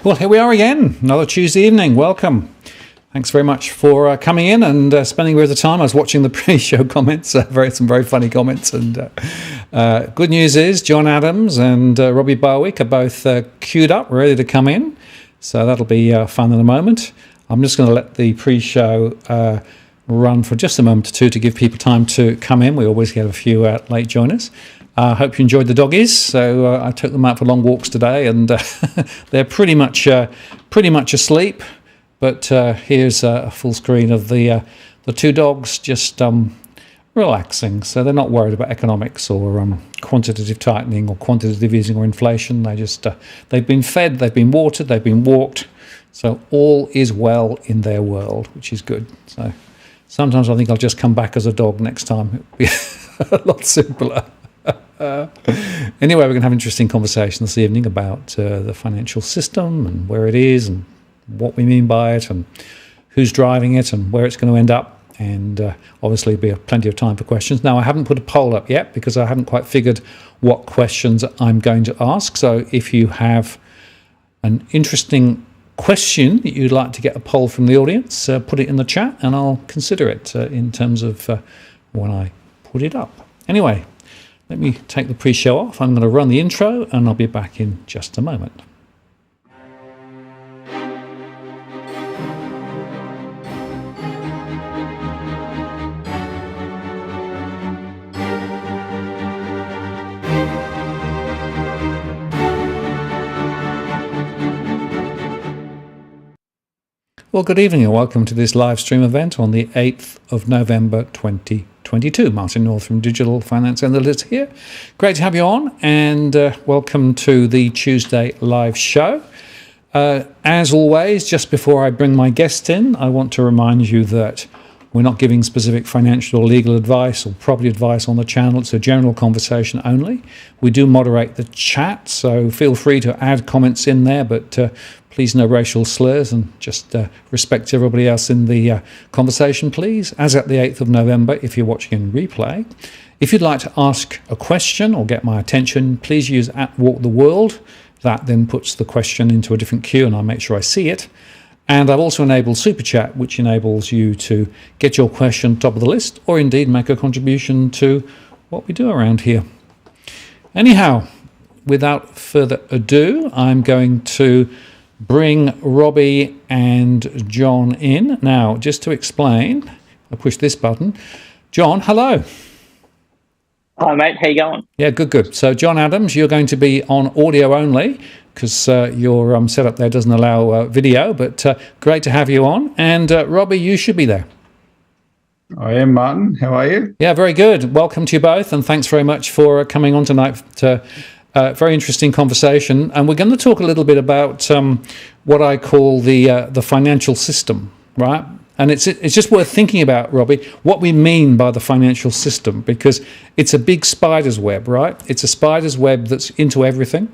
Well, here we are again, another Tuesday evening. Welcome. Thanks very much for coming in and spending a bit of the time. I was watching the pre-show comments, some very funny comments. And good news is John Adams and Robbie Barwick are both queued up, ready to come in. So that'll be fun in a moment. I'm just going to let the pre-show run for just a moment or two to give people time to come in. We always get a few late joiners. I hope you enjoyed the doggies. So I took them out for long walks today, and they're pretty much asleep. But here's a full screen of the two dogs just relaxing. So they're not worried about economics or quantitative tightening or quantitative easing or inflation. They just they've been fed, they've been watered, they've been walked. So all is well in their world, which is good. So sometimes I think I'll just come back as a dog next time. It'll be a lot simpler. Anyway, we're going to have an interesting conversation this evening about the financial system and where it is and what we mean by it and who's driving it and where it's going to end up. And obviously there'll be plenty of time for questions. Now, I haven't put a poll up yet because I haven't quite figured what questions I'm going to ask. So if you have an interesting question that you'd like to get a poll from the audience, put it in the chat and I'll consider it in terms of when I put it up. Anyway, let me take the pre-show off. I'm going to run the intro and I'll be back in just a moment. Well, good evening and welcome to this live stream event on the 8th of November 2022. Martin North from Digital Finance Analytics here. Great to have you on, and welcome to the Tuesday live show. As always, just before I bring my guest in, I want to remind you that we're not giving specific financial or legal advice or property advice on the channel. It's a general conversation only. We do moderate the chat, so feel free to add comments in there, but please no racial slurs and just respect everybody else in the conversation, please. As at the 8th of November, if you're watching in replay, if you'd like to ask a question or get my attention, please use @WalkTheWorld. That then puts the question into a different queue and I'll make sure I see it. And I've also enabled Super Chat, which enables you to get your question top of the list or indeed make a contribution to what we do around here. Anyhow, without further ado, I'm going to bring Robbie and John in. Now, just to explain, I push this button. John, hello. Hi, mate. How you going? Yeah, good. So, John Adams, you're going to be on audio only because your setup there doesn't allow video, but great to have you on. And Robbie, you should be there. I am, Martin. How are you? Yeah, very good. Welcome to you both, and thanks very much for coming on tonight to very interesting conversation. And we're going to talk a little bit about what I call the financial system, right? And it's just worth thinking about, Robbie, what we mean by the financial system, because it's a big spider's web, right? It's a spider's web that's into everything.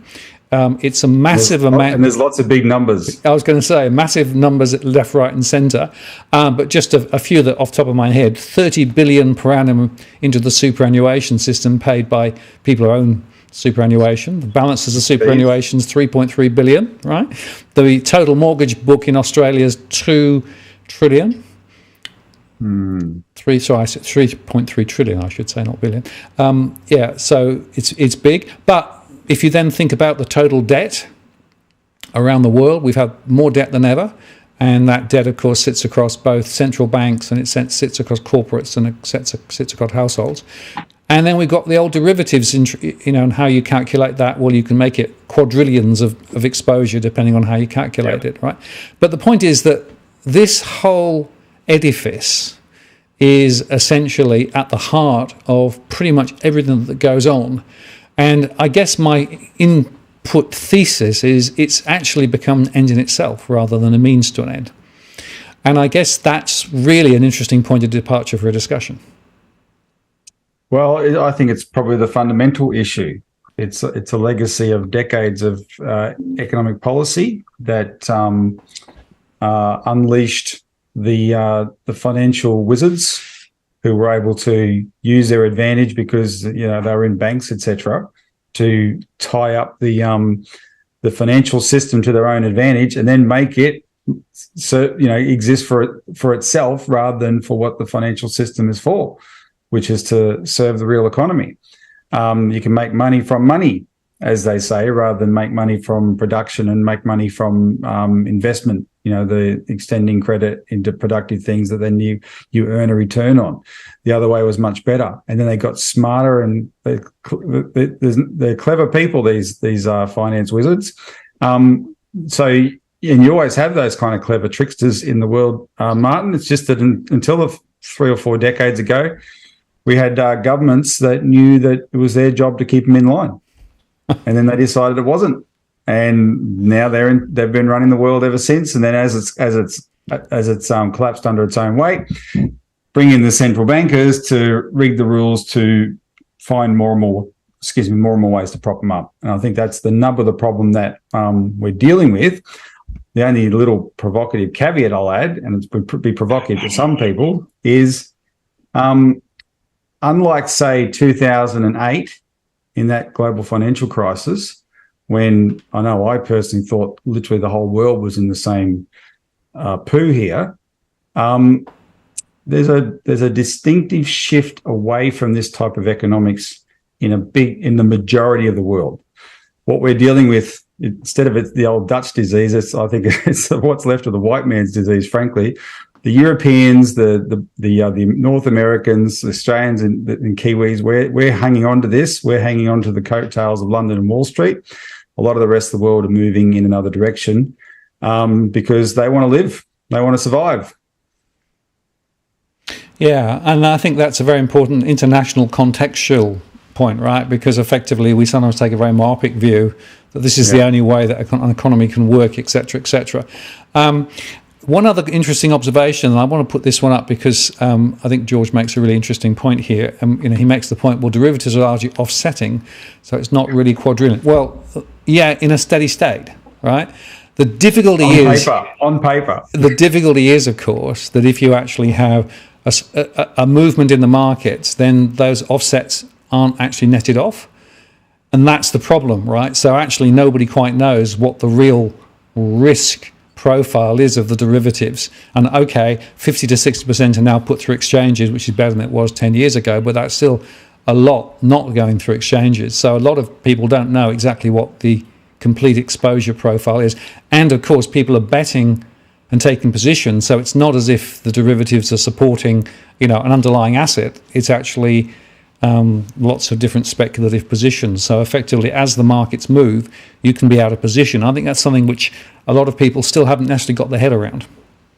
It's a massive amount. And there's lots of big numbers. I was going to say massive numbers at left, right and centre. But just a few that off the top of my head, 30 billion per annum into the superannuation system paid by people who own superannuation. The balance of the superannuation is 3.3 billion, right? The total mortgage book in Australia is 2 trillion. 3.3 trillion, I should say, not billion. Yeah, so it's big. But if you then think about the total debt around the world, we've had more debt than ever. And that debt, of course, sits across both central banks and it sits across corporates and it sits across households. And then we've got the old derivatives, and how you calculate that. Well, you can make it quadrillions of exposure depending on how you calculate it, right? But the point is that this whole edifice is essentially at the heart of pretty much everything that goes on. And I guess my input thesis is it's actually become an end in itself rather than a means to an end. And I guess that's really an interesting point of departure for a discussion. Well, I think it's probably the fundamental issue. It's a legacy of decades of economic policy that unleashed the financial wizards who were able to use their advantage because they were in banks, etc., to tie up the the financial system to their own advantage and then make it exist for itself rather than for what the financial system is for, which is to serve the real economy. You can make money from money, as they say, rather than make money from production and make money from investment, the extending credit into productive things that then you earn a return on. The other way was much better. And then they got smarter, and they're clever people, these finance wizards. And you always have those kind of clever tricksters in the world, Martin. It's just that until 3 or 4 decades ago, we had governments that knew that it was their job to keep them in line. And then they decided it wasn't. And now they've been running the world ever since. And then as it's collapsed under its own weight, bring in the central bankers to rig the rules to find more and more ways to prop them up. And I think that's the nub of the problem that we're dealing with. The only little provocative caveat I'll add, and it would be provocative to some people, is unlike, say, 2008 in that global financial crisis, when I know I personally thought literally the whole world was in the same poo here, there's a distinctive shift away from this type of economics in the majority of the world. What we're dealing with, instead of it's the old Dutch disease, I think it's what's left of the white man's disease, frankly. The Europeans, the North Americans, the Australians and Kiwis, we're hanging on to this. We're hanging on to the coattails of London and Wall Street. A lot of the rest of the world are moving in another direction because they want to live. They want to survive. Yeah, and I think that's a very important international contextual point, right? Because effectively we sometimes take a very myopic view that this is the only way that an economy can work, et cetera, et cetera. One other interesting observation, and I want to put this one up because I think George makes a really interesting point here. He makes the point, well, derivatives are largely offsetting, so it's not really quadrillion. Well, yeah, in a steady state, right? The difficulty on paper. The difficulty is, of course, that if you actually have a movement in the markets, then those offsets aren't actually netted off. And that's the problem, right? So actually nobody quite knows what the real risk profile is of the derivatives. And okay, 50 to 60% are now put through exchanges, which is better than it was 10 years ago, but that's still a lot not going through exchanges. So a lot of people don't know exactly what the complete exposure profile is. And of course, people are betting and taking positions. So it's not as if the derivatives are supporting, an underlying asset. It's actually lots of different speculative positions. So effectively, as the markets move, you can be out of position. I think that's something which a lot of people still haven't necessarily got their head around.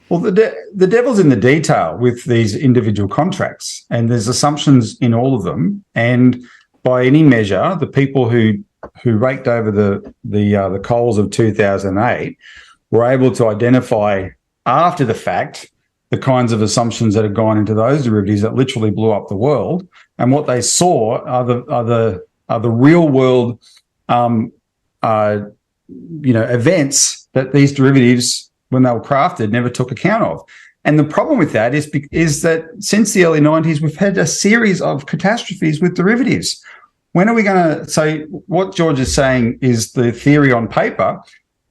Well, the devil's in the detail with these individual contracts, and there's assumptions in all of them. And by any measure, the people who raked over the coals of 2008 were able to identify after the fact the kinds of assumptions that had gone into those derivatives that literally blew up the world. And what they saw are the real world events that these derivatives, when they were crafted, never took account of. And the problem with that is that since the early 90s, we've had a series of catastrophes with derivatives. When are we going to say what George is saying is the theory on paper?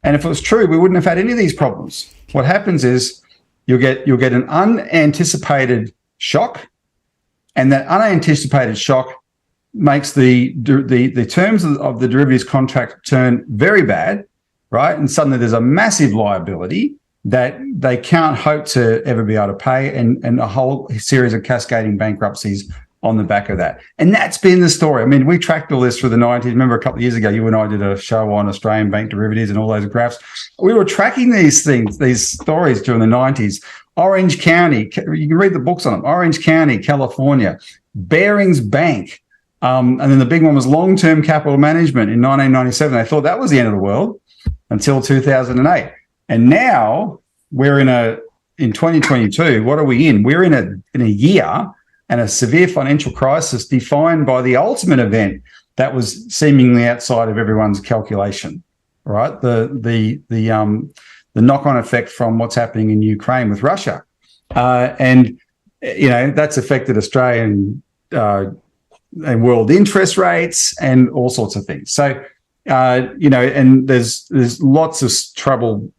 And if it was true, we wouldn't have had any of these problems. What happens is you'll get an unanticipated shock, and that unanticipated shock makes the terms of the derivatives contract turn very bad, right? And suddenly there's a massive liability that they can't hope to ever be able to pay, and a whole series of cascading bankruptcies on the back of that. And that's been the story. I mean, we tracked all this through the 90s. Remember a couple of years ago, you and I did a show on Australian bank derivatives and all those graphs. We were tracking these things, these stories during the 90s. Orange County, you can read the books on them. Orange County, California, Barings Bank. And then the big one was long-term capital management in 1997. They thought that was the end of the world until 2008. And now we're in 2022. What are we in? We're in a year and a severe financial crisis defined by the ultimate event that was seemingly outside of everyone's calculation, right? The knock-on effect from what's happening in Ukraine with Russia. And that's affected Australian and world interest rates and all sorts of things. So and there's lots of trouble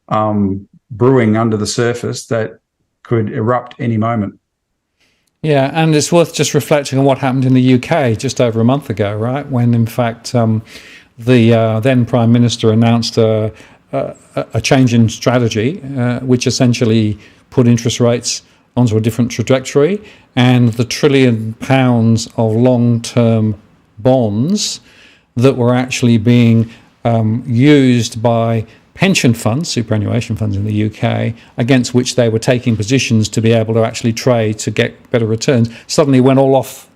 brewing under the surface that could erupt any moment. Yeah, and it's worth just reflecting on what happened in the UK just over a month ago, right? When, in fact, the then Prime Minister announced a change in strategy, which essentially put interest rates onto a different trajectory, and the £1 trillion of long-term bonds that were actually being used by pension funds, superannuation funds in the UK, against which they were taking positions to be able to actually trade to get better returns, suddenly went all off.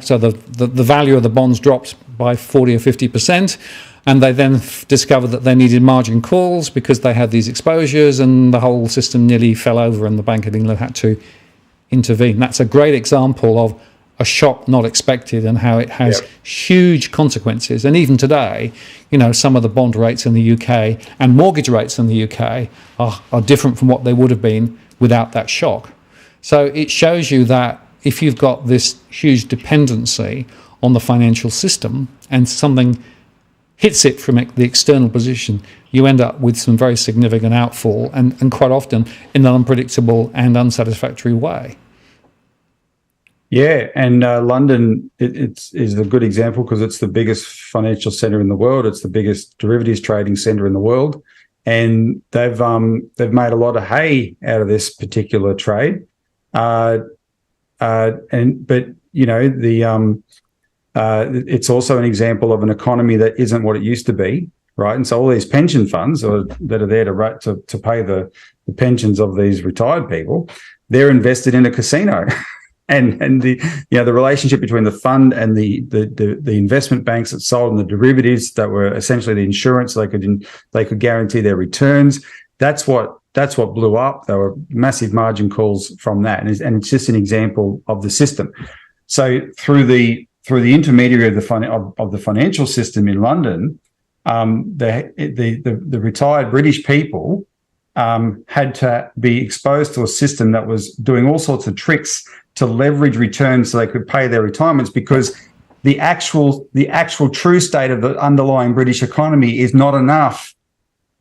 So the value of the bonds dropped by 40 or 50%, and they then discovered that they needed margin calls because they had these exposures, and the whole system nearly fell over, and the Bank of England had to intervene. That's a great example of a shock not expected and how it has huge consequences. And even today, some of the bond rates in the UK and mortgage rates in the UK are different from what they would have been without that shock. So it shows you that if you've got this huge dependency on the financial system and something hits it from the external position, you end up with some very significant outfall and quite often in an unpredictable and unsatisfactory way. Yeah, and London is a good example because it's the biggest financial centre in the world. It's the biggest derivatives trading centre in the world, and they've made a lot of hay out of this particular trade. It's also an example of an economy that isn't what it used to be, right? And so all these pension funds that are there to pay the pensions of these retired people, they're invested in a casino. And the relationship between the fund and the investment banks that sold them the derivatives that were essentially the insurance they could guarantee their returns. That's what blew up. There were massive margin calls from that, and it's just an example of the system. So through the intermediary of the financial system in London, the retired British people had to be exposed to a system that was doing all sorts of tricks to leverage returns so they could pay their retirements, because the actual true state of the underlying British economy is not enough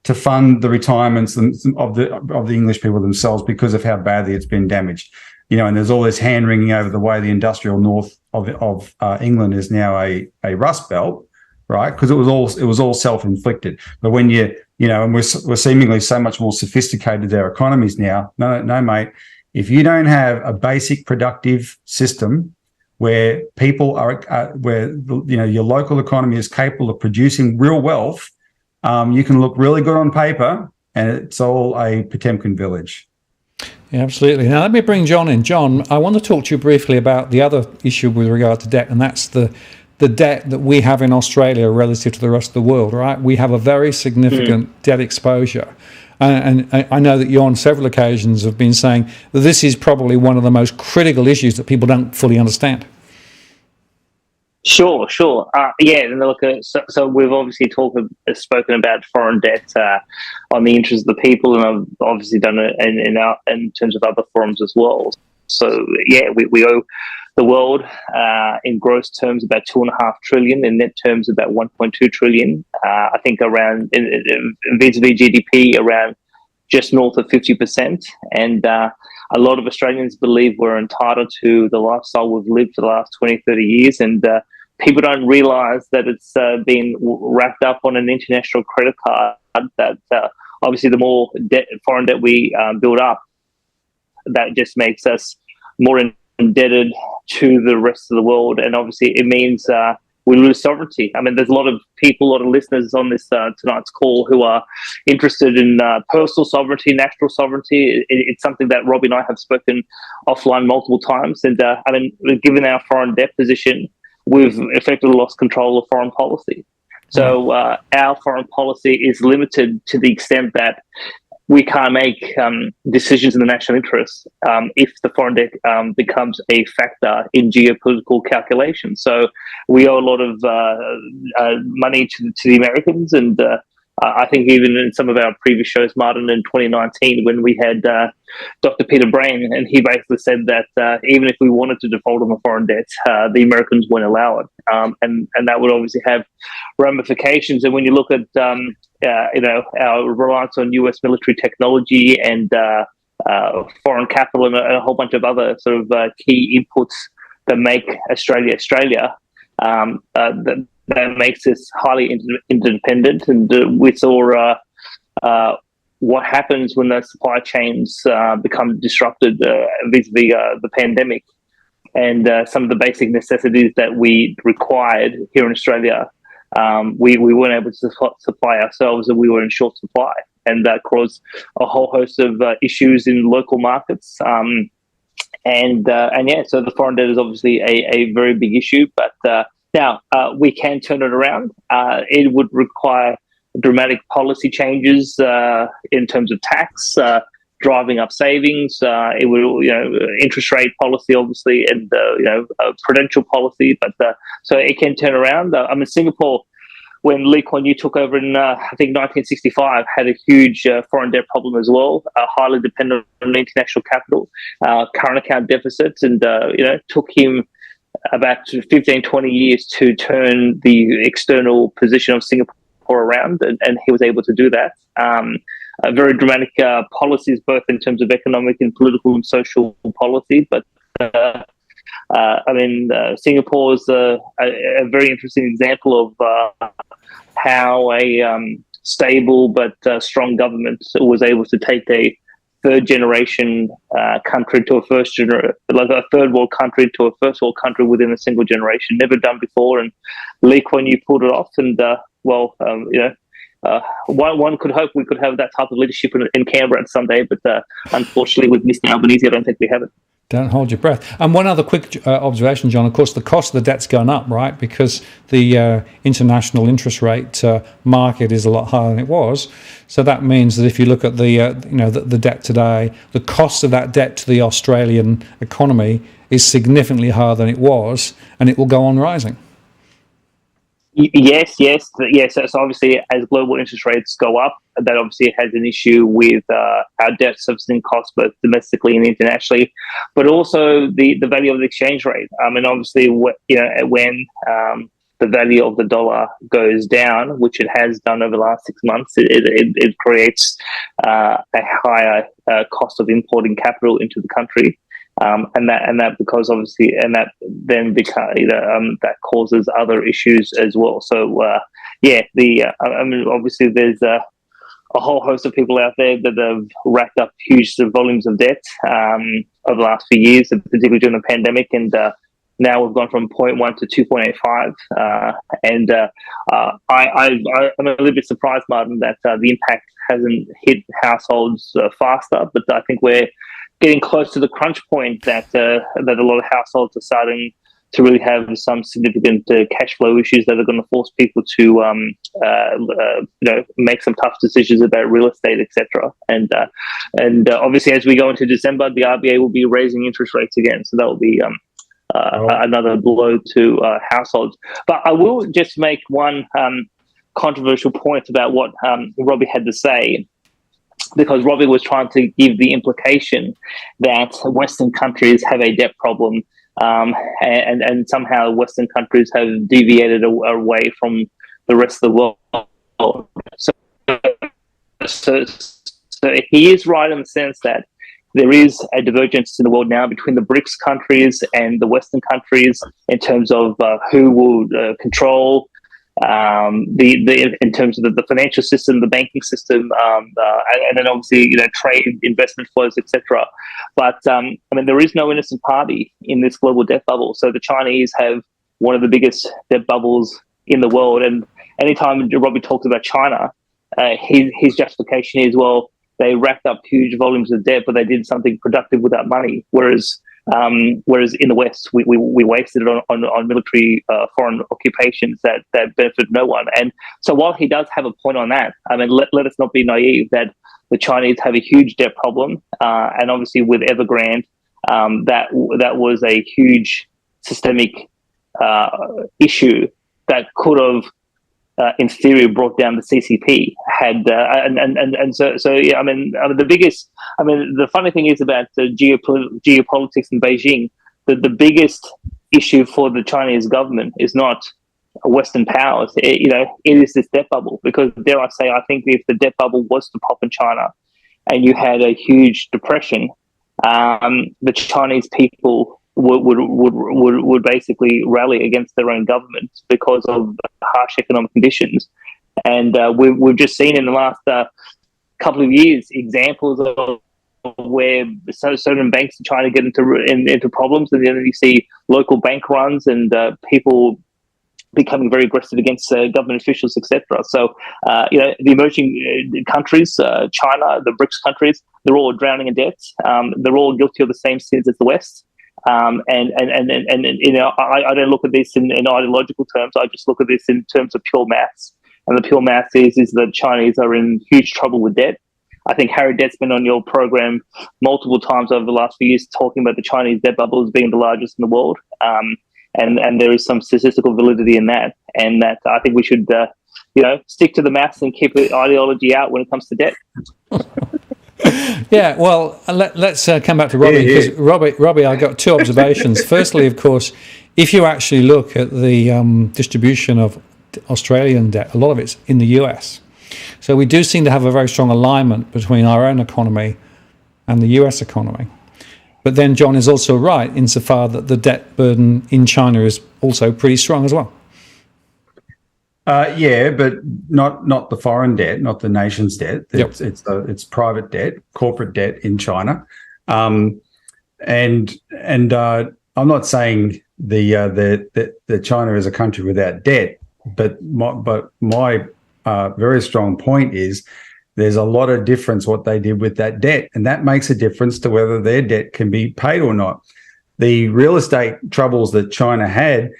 to fund the retirements of the English people themselves because of how badly it's been damaged. And there's all this hand wringing over the way the industrial north of England is now a rust belt, right? Because it was all self-inflicted. But when and we're seemingly so much more sophisticated our economies now. No, mate. If you don't have a basic productive system where people where your local economy is capable of producing real wealth, you can look really good on paper, and it's all a Potemkin village. Yeah, absolutely. Now let me bring John in. John, I want to talk to you briefly about the other issue with regard to debt, and that's the debt that we have in Australia relative to the rest of the world, right? We have a very significant debt exposure. And I know that you on several occasions have been saying that this is probably one of the most critical issues that people don't fully understand. Sure. And look, so we've obviously spoken about foreign debt on the interest of the people, and I've obviously done it in terms of other forums as well. So yeah, we owe the world in gross terms about $2.5 trillion, in net terms about $1.2 trillion. I think around vis-a-vis GDP around just north of 50%, and a lot of Australians believe we're entitled to the lifestyle we've lived for the last 20, 30 years, and people don't realise that it's been wrapped up on an international credit card that obviously the more foreign debt we build up, that just makes us more indebted to the rest of the world, and obviously it means we lose sovereignty. I mean, there's a lot of people, a lot of listeners on this tonight's call who are interested in personal sovereignty, national sovereignty. It's something that Robbie and I have spoken offline multiple times, and I mean, given our foreign debt position, we've effectively lost control of foreign policy. So our foreign policy is limited to the extent that we can't make decisions in the national interest if the foreign debt becomes a factor in geopolitical calculations. So we owe a lot of money to the Americans, and I think even in some of our previous shows, Martin, in 2019, when we had Dr. Peter Brain, and he basically said that even if we wanted to default on the foreign debt, the Americans wouldn't allow it, and that would obviously have ramifications. And when you look at our reliance on U.S. military technology and foreign capital and a whole bunch of other sort of key inputs that make Australia Australia, that makes us highly interdependent. And we saw what happens when the supply chains become disrupted vis-a-vis the pandemic, and some of the basic necessities that we required here in Australia, we weren't able to supply ourselves, and we were in short supply, and that caused a whole host of issues in local markets. So the foreign debt is obviously a very big issue, but now we can turn it around. It would require dramatic policy changes in terms of tax, driving up savings. It would, interest rate policy, obviously, and prudential policy. But so it can turn around. Singapore, when Lee Kuan Yew took over in, I think, 1965, had a huge foreign debt problem as well, highly dependent on international capital, current account deficits, and, took him about 15, 20 years to turn the external position of Singapore around, and he was able to do that. Very dramatic policies, both in terms of economic and political and social policy, but Singapore is a very interesting example of how a stable but strong government was able to take a third generation country to a a third world country to a first world country within a single generation, never done before. And Lee Kuan Yew pulled it off. And one could hope we could have that type of leadership in Canberra someday, but unfortunately with Mr. Albanese, I don't think we have it. Don't hold your breath. And one other quick observation, John. Of course, the cost of the debt's gone up, right? Because the international interest rate market is a lot higher than it was. So that means that if you look at the debt today, the cost of that debt to the Australian economy is significantly higher than it was, and it will go on rising. Yes. So obviously, as global interest rates go up, that obviously has an issue with our debt servicing costs, both domestically and internationally, but also the value of the exchange rate. Obviously, when the value of the dollar goes down, which it has done over the last 6 months, it creates a higher cost of importing capital into the country. That because obviously, and that then that causes other issues as well. So obviously there's a whole host of people out there that have racked up huge volumes of debt over the last few years, particularly during the pandemic, and now we've gone from 0.1 to 2.85. I'm a little bit surprised, Martin, that the impact hasn't hit households faster, but I think we're getting close to the crunch point that a lot of households are starting to really have some significant cash flow issues that are going to force people to make some tough decisions about real estate, etc. And obviously, as we go into December, the RBA will be raising interest rates again, so that will be another blow to households. But I will just make one controversial point about what Robbie had to say, because Robbie was trying to give the implication that Western countries have a debt problem, and somehow Western countries have deviated away from the rest of the world. So he is right in the sense that there is a divergence in the world now between the BRICS countries and the Western countries in terms of who will control in terms of the financial system, the banking system, and then obviously trade, investment flows, etc. But there is no innocent party in this global debt bubble. So the Chinese have one of the biggest debt bubbles in the world, and anytime Robbie talks about China, his justification is, well, they racked up huge volumes of debt, but they did something productive with that money. Whereas in the West, we wasted it on military foreign occupations that benefit no one. And so while he does have a point on that, let us not be naive that the Chinese have a huge debt problem. And obviously with Evergrande, that was a huge systemic issue that could have in theory, brought down the CCP. The funny thing is about geopolitics in Beijing. The biggest issue for the Chinese government is not Western powers. It is this debt bubble. Because dare I say, I think if the debt bubble was to pop in China, and you had a huge depression, the Chinese people would basically rally against their own government because of harsh economic conditions. And we've just seen in the last couple of years examples of where certain banks in China get into problems, and then you see local bank runs and people becoming very aggressive against government officials, etc. So, the emerging countries, China, the BRICS countries, they're all drowning in debt. They're all guilty of the same sins as the West. I don't look at this in ideological terms. I just look at this in terms of pure maths. And the pure maths is that Chinese are in huge trouble with debt. I think Harry Dett's been on your program multiple times over the last few years talking about the Chinese debt bubble as being the largest in the world. And there is some statistical validity in that. And that I think we should, stick to the maths and keep the ideology out when it comes to debt. Yeah, well, let's come back to Robbie, because Robbie, I got two observations. Firstly, of course, if you actually look at the distribution of Australian debt, a lot of it's in the US. So we do seem to have a very strong alignment between our own economy and the US economy. But then John is also right insofar that the debt burden in China is also pretty strong as well. But not the foreign debt, not the nation's debt. It's private debt, corporate debt in China, and I'm not saying that China is a country without debt, but my very strong point is there's a lot of difference what they did with that debt, and that makes a difference to whether their debt can be paid or not. The real estate troubles that China had.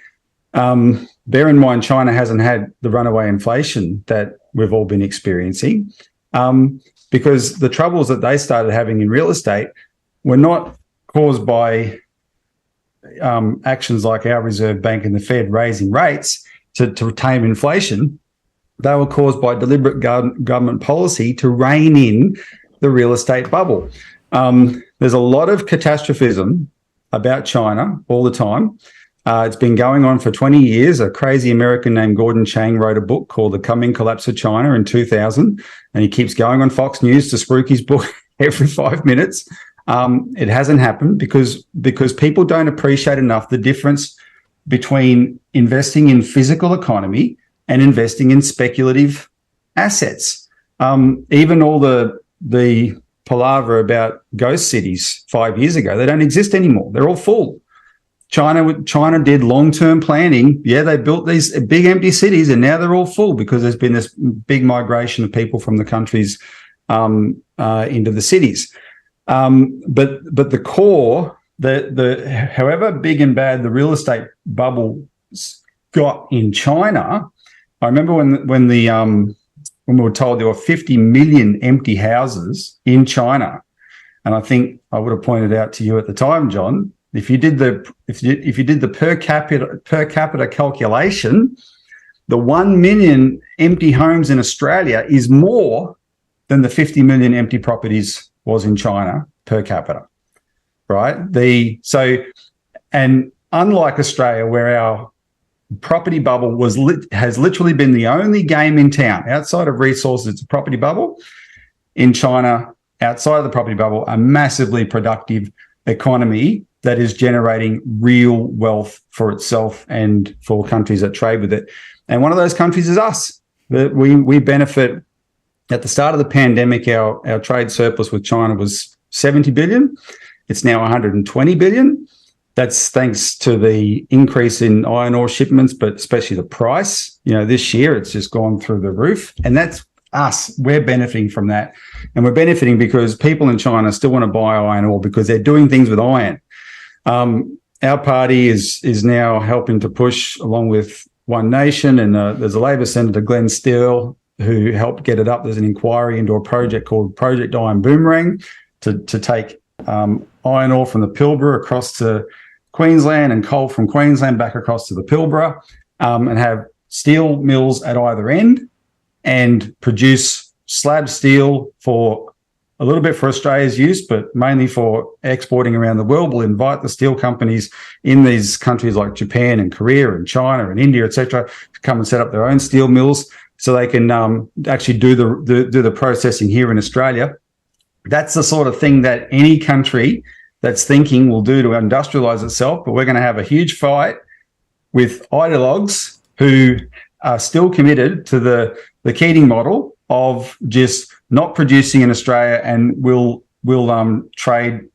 Bear in mind, China hasn't had the runaway inflation that we've all been experiencing, because the troubles that they started having in real estate were not caused by actions like our Reserve Bank and the Fed raising rates to tame inflation. They were caused by deliberate government policy to rein in the real estate bubble. There's a lot of catastrophism about China all the time. It's been going on for 20 years. A crazy American named Gordon Chang wrote a book called The Coming Collapse of China in 2000, and he keeps going on Fox News to spruik his book every 5 minutes. It hasn't happened because people don't appreciate enough the difference between investing in physical economy and investing in speculative assets. Even all the palaver about ghost cities 5 years ago, they don't exist anymore. They're all full. China did long-term planning. Yeah, they built these big empty cities, and now they're all full because there's been this big migration of people from the countries into the cities. But the core, the however big and bad the real estate bubble got in China, I remember when we were told there were 50 million empty houses in China, and I think I would have pointed out to you at the time, John. If you did the per capita calculation, the 1 million empty homes in Australia is more than the 50 million empty properties was in China per capita, right? And unlike Australia, where our property bubble has literally been the only game in town outside of resources, it's a property bubble. In China, outside of the property bubble, a massively productive economy that is generating real wealth for itself and for countries that trade with it. And one of those countries is us. We benefit. At the start of the pandemic, our trade surplus with China was 70 billion. It's now 120 billion. That's thanks to the increase in iron ore shipments, but especially the price. This year it's just gone through the roof. And that's us. We're benefiting from that. And we're benefiting because people in China still want to buy iron ore because they're doing things with iron. Our party is now helping to push along with One Nation, and there's a Labor Senator, Glenn Steele, who helped get it up. There's an inquiry into a project called Project Iron Boomerang to take iron ore from the Pilbara across to Queensland and coal from Queensland back across to the Pilbara, and have steel mills at either end and produce slab steel for a little bit for Australia's use, but mainly for exporting around the world. We'll invite the steel companies in these countries like Japan and Korea and China and India, etc., to come and set up their own steel mills so they can actually do the processing here in Australia. That's the sort of thing that any country that's thinking will do to industrialise itself. But we're going to have a huge fight with ideologues who are still committed to the Keating model of just not producing in Australia and will trade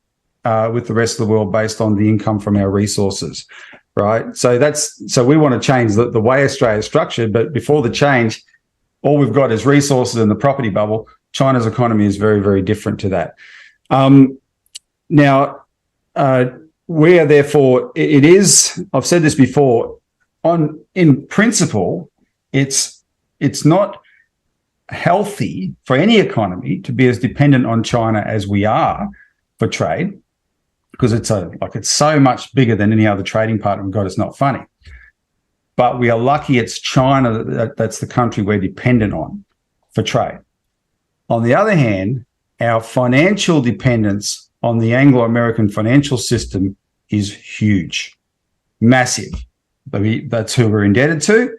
with the rest of the world based on the income from our resources, right? So we want to change the way Australia is structured, but before the change, all we've got is resources in the property bubble. China's economy is very, very different to that. Now, we are therefore, it is, I've said this before, in principle, it's not healthy for any economy to be as dependent on China as we are for trade, because it's so much bigger than any other trading partner we've got. It's not funny. But we are lucky it's China that's the country we're dependent on for trade. On the other hand, our financial dependence on the Anglo-American financial system is huge, massive. That's who we're indebted to.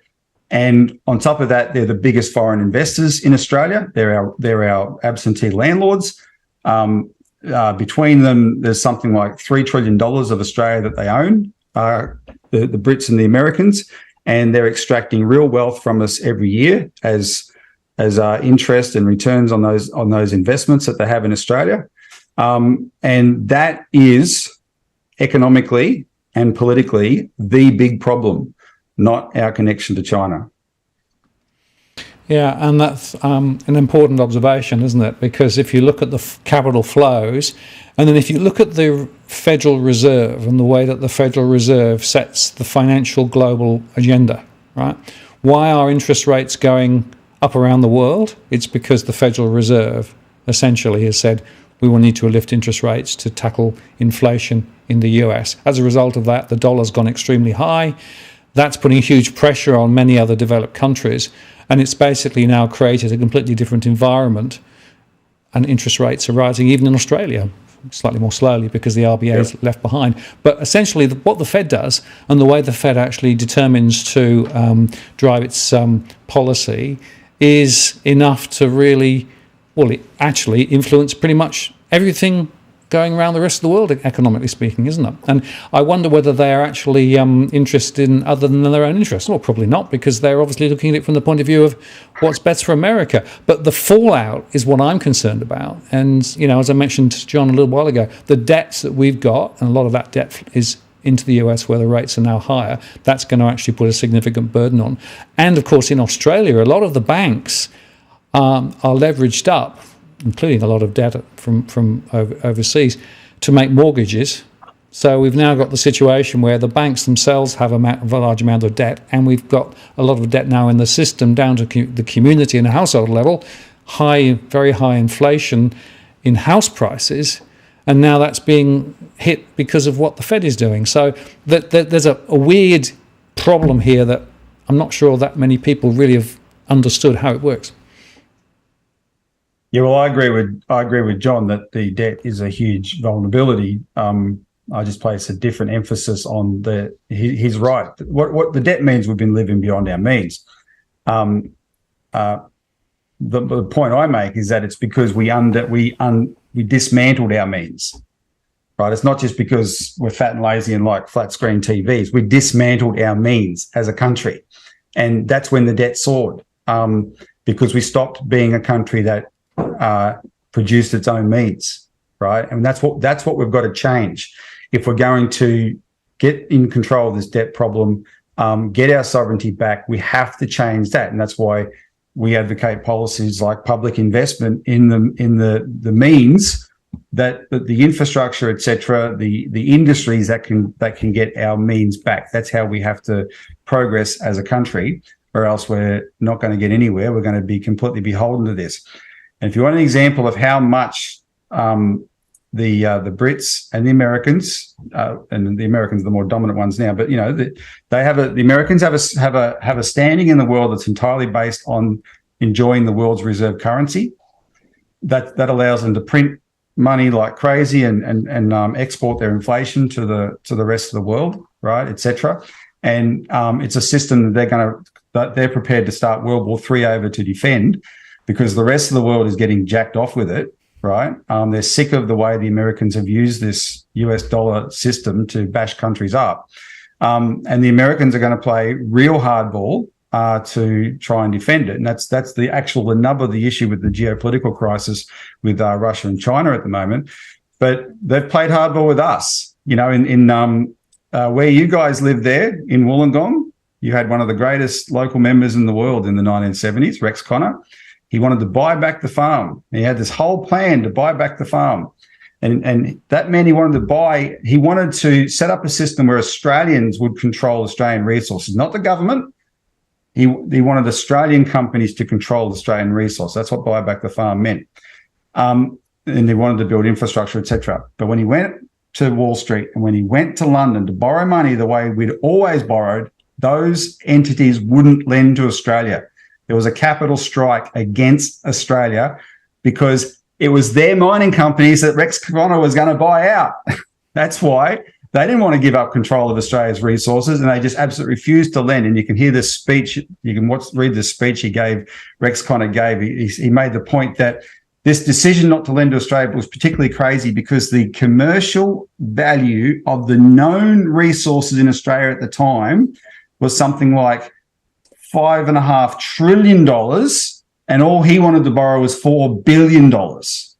And on top of that, they're the biggest foreign investors in Australia. They're our absentee landlords. Between them, there's something like $3 trillion of Australia that they own, the Brits and the Americans, and they're extracting real wealth from us every year as interest and returns on those investments that they have in Australia. And that is economically and politically the big problem, not our connection to China. Yeah, and that's an important observation, isn't it? Because if you look at the capital flows, and then if you look at the Federal Reserve and the way that the Federal Reserve sets the financial global agenda, right? Why are interest rates going up around the world? It's because the Federal Reserve essentially has said we will need to lift interest rates to tackle inflation in the US. As a result of that, the dollar's gone extremely high. That's putting huge pressure on many other developed countries. And it's basically now created a completely different environment, and interest rates are rising even in Australia, slightly more slowly because the RBA is left behind. But essentially what the Fed does, and the way the Fed actually determines to drive its policy, is enough to really, it actually influence pretty much everything going around the rest of the world, economically speaking, isn't it? And I wonder whether they're actually interested in other than their own interests. Well, probably not, because they're obviously looking at it from the point of view of what's best for America. But the fallout is what I'm concerned about. And, as I mentioned to John a little while ago, the debts that we've got, and a lot of that debt is into the US where the rates are now higher, that's going to actually put a significant burden on. And, of course, in Australia, a lot of the banks are leveraged up, including a lot of debt from overseas, to make mortgages. So we've now got the situation where the banks themselves have a large amount of debt, and we've got a lot of debt now in the system down to the community and household level, very high inflation in house prices, and now that's being hit because of what the Fed is doing. So there's a weird problem here that I'm not sure that many people really have understood how it works. Yeah, well, I agree with John that the debt is a huge vulnerability. I just place a different emphasis on he's right. What the debt means, we've been living beyond our means. The point I make is that it's because we dismantled our means, right? It's not just because we're fat and lazy and like flat screen TVs. We dismantled our means as a country, and that's when the debt soared, because we stopped being a country that produced its own means, right? And that's what we've got to change if we're going to get in control of this debt problem, get our sovereignty back. We have to change that, and that's why we advocate policies like public investment in the means that the infrastructure, etc., the industries that can get our means back. That's how we have to progress as a country, or else we're not going to get anywhere. We're going to be completely beholden to this. And if you want an example of how much the Brits and the Americans, and the Americans are the more dominant ones now. But the Americans have a standing in the world that's entirely based on enjoying the world's reserve currency. That allows them to print money like crazy and export their inflation to the rest of the world, right, etc. And it's a system that they're prepared to start World War III over to defend, because the rest of the world is getting jacked off with it, right? They're sick of the way the Americans have used this US dollar system to bash countries up. And the Americans are going to play real hardball to try and defend it. And that's the nub of the issue with the geopolitical crisis with Russia and China at the moment. But they've played hardball with us. In where you guys live there in Wollongong, you had one of the greatest local members in the world in the 1970s, Rex Connor. He wanted to buy back the farm. He had this whole plan to buy back the farm. And that meant he wanted to set up a system where Australians would control Australian resources, not the government. He wanted Australian companies to control Australian resources. That's what buy back the farm meant. And they wanted to build infrastructure, etc. But when he went to Wall Street and when he went to London to borrow money the way we'd always borrowed, those entities wouldn't lend to Australia. There was a capital strike against Australia because it was their mining companies that Rex Connor was going to buy out. That's why they didn't want to give up control of Australia's resources, and they just absolutely refused to lend. And you can hear this speech. You can read the speech Rex Connor gave. He made the point that this decision not to lend to Australia was particularly crazy because the commercial value of the known resources in Australia at the time was something like $5.5 trillion, and all he wanted to borrow was $4 billion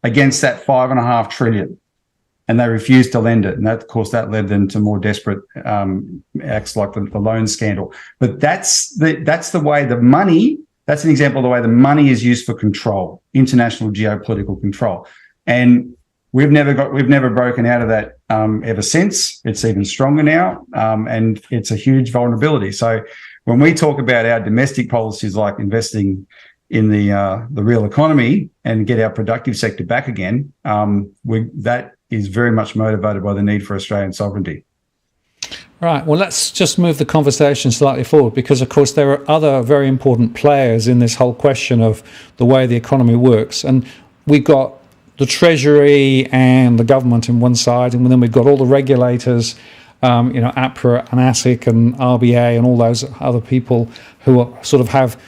against that $5.5 trillion. And they refused to lend it. And that, of course, that led them to more desperate acts like the loan scandal. But that's the way the money, that's an example of the way the money is used for control, international geopolitical control. And we've never broken out of that ever since. It's even stronger now. And it's a huge vulnerability. So when we talk about our domestic policies like investing in the real economy and get our productive sector back again, that is very much motivated by the need for Australian sovereignty. Right. Well, let's just move the conversation slightly forward because, of course, there are other very important players in this whole question of the way the economy works. And we've got the Treasury and the government on one side, and then we've got all the regulators, APRA and ASIC and RBA and all those other people who sort of have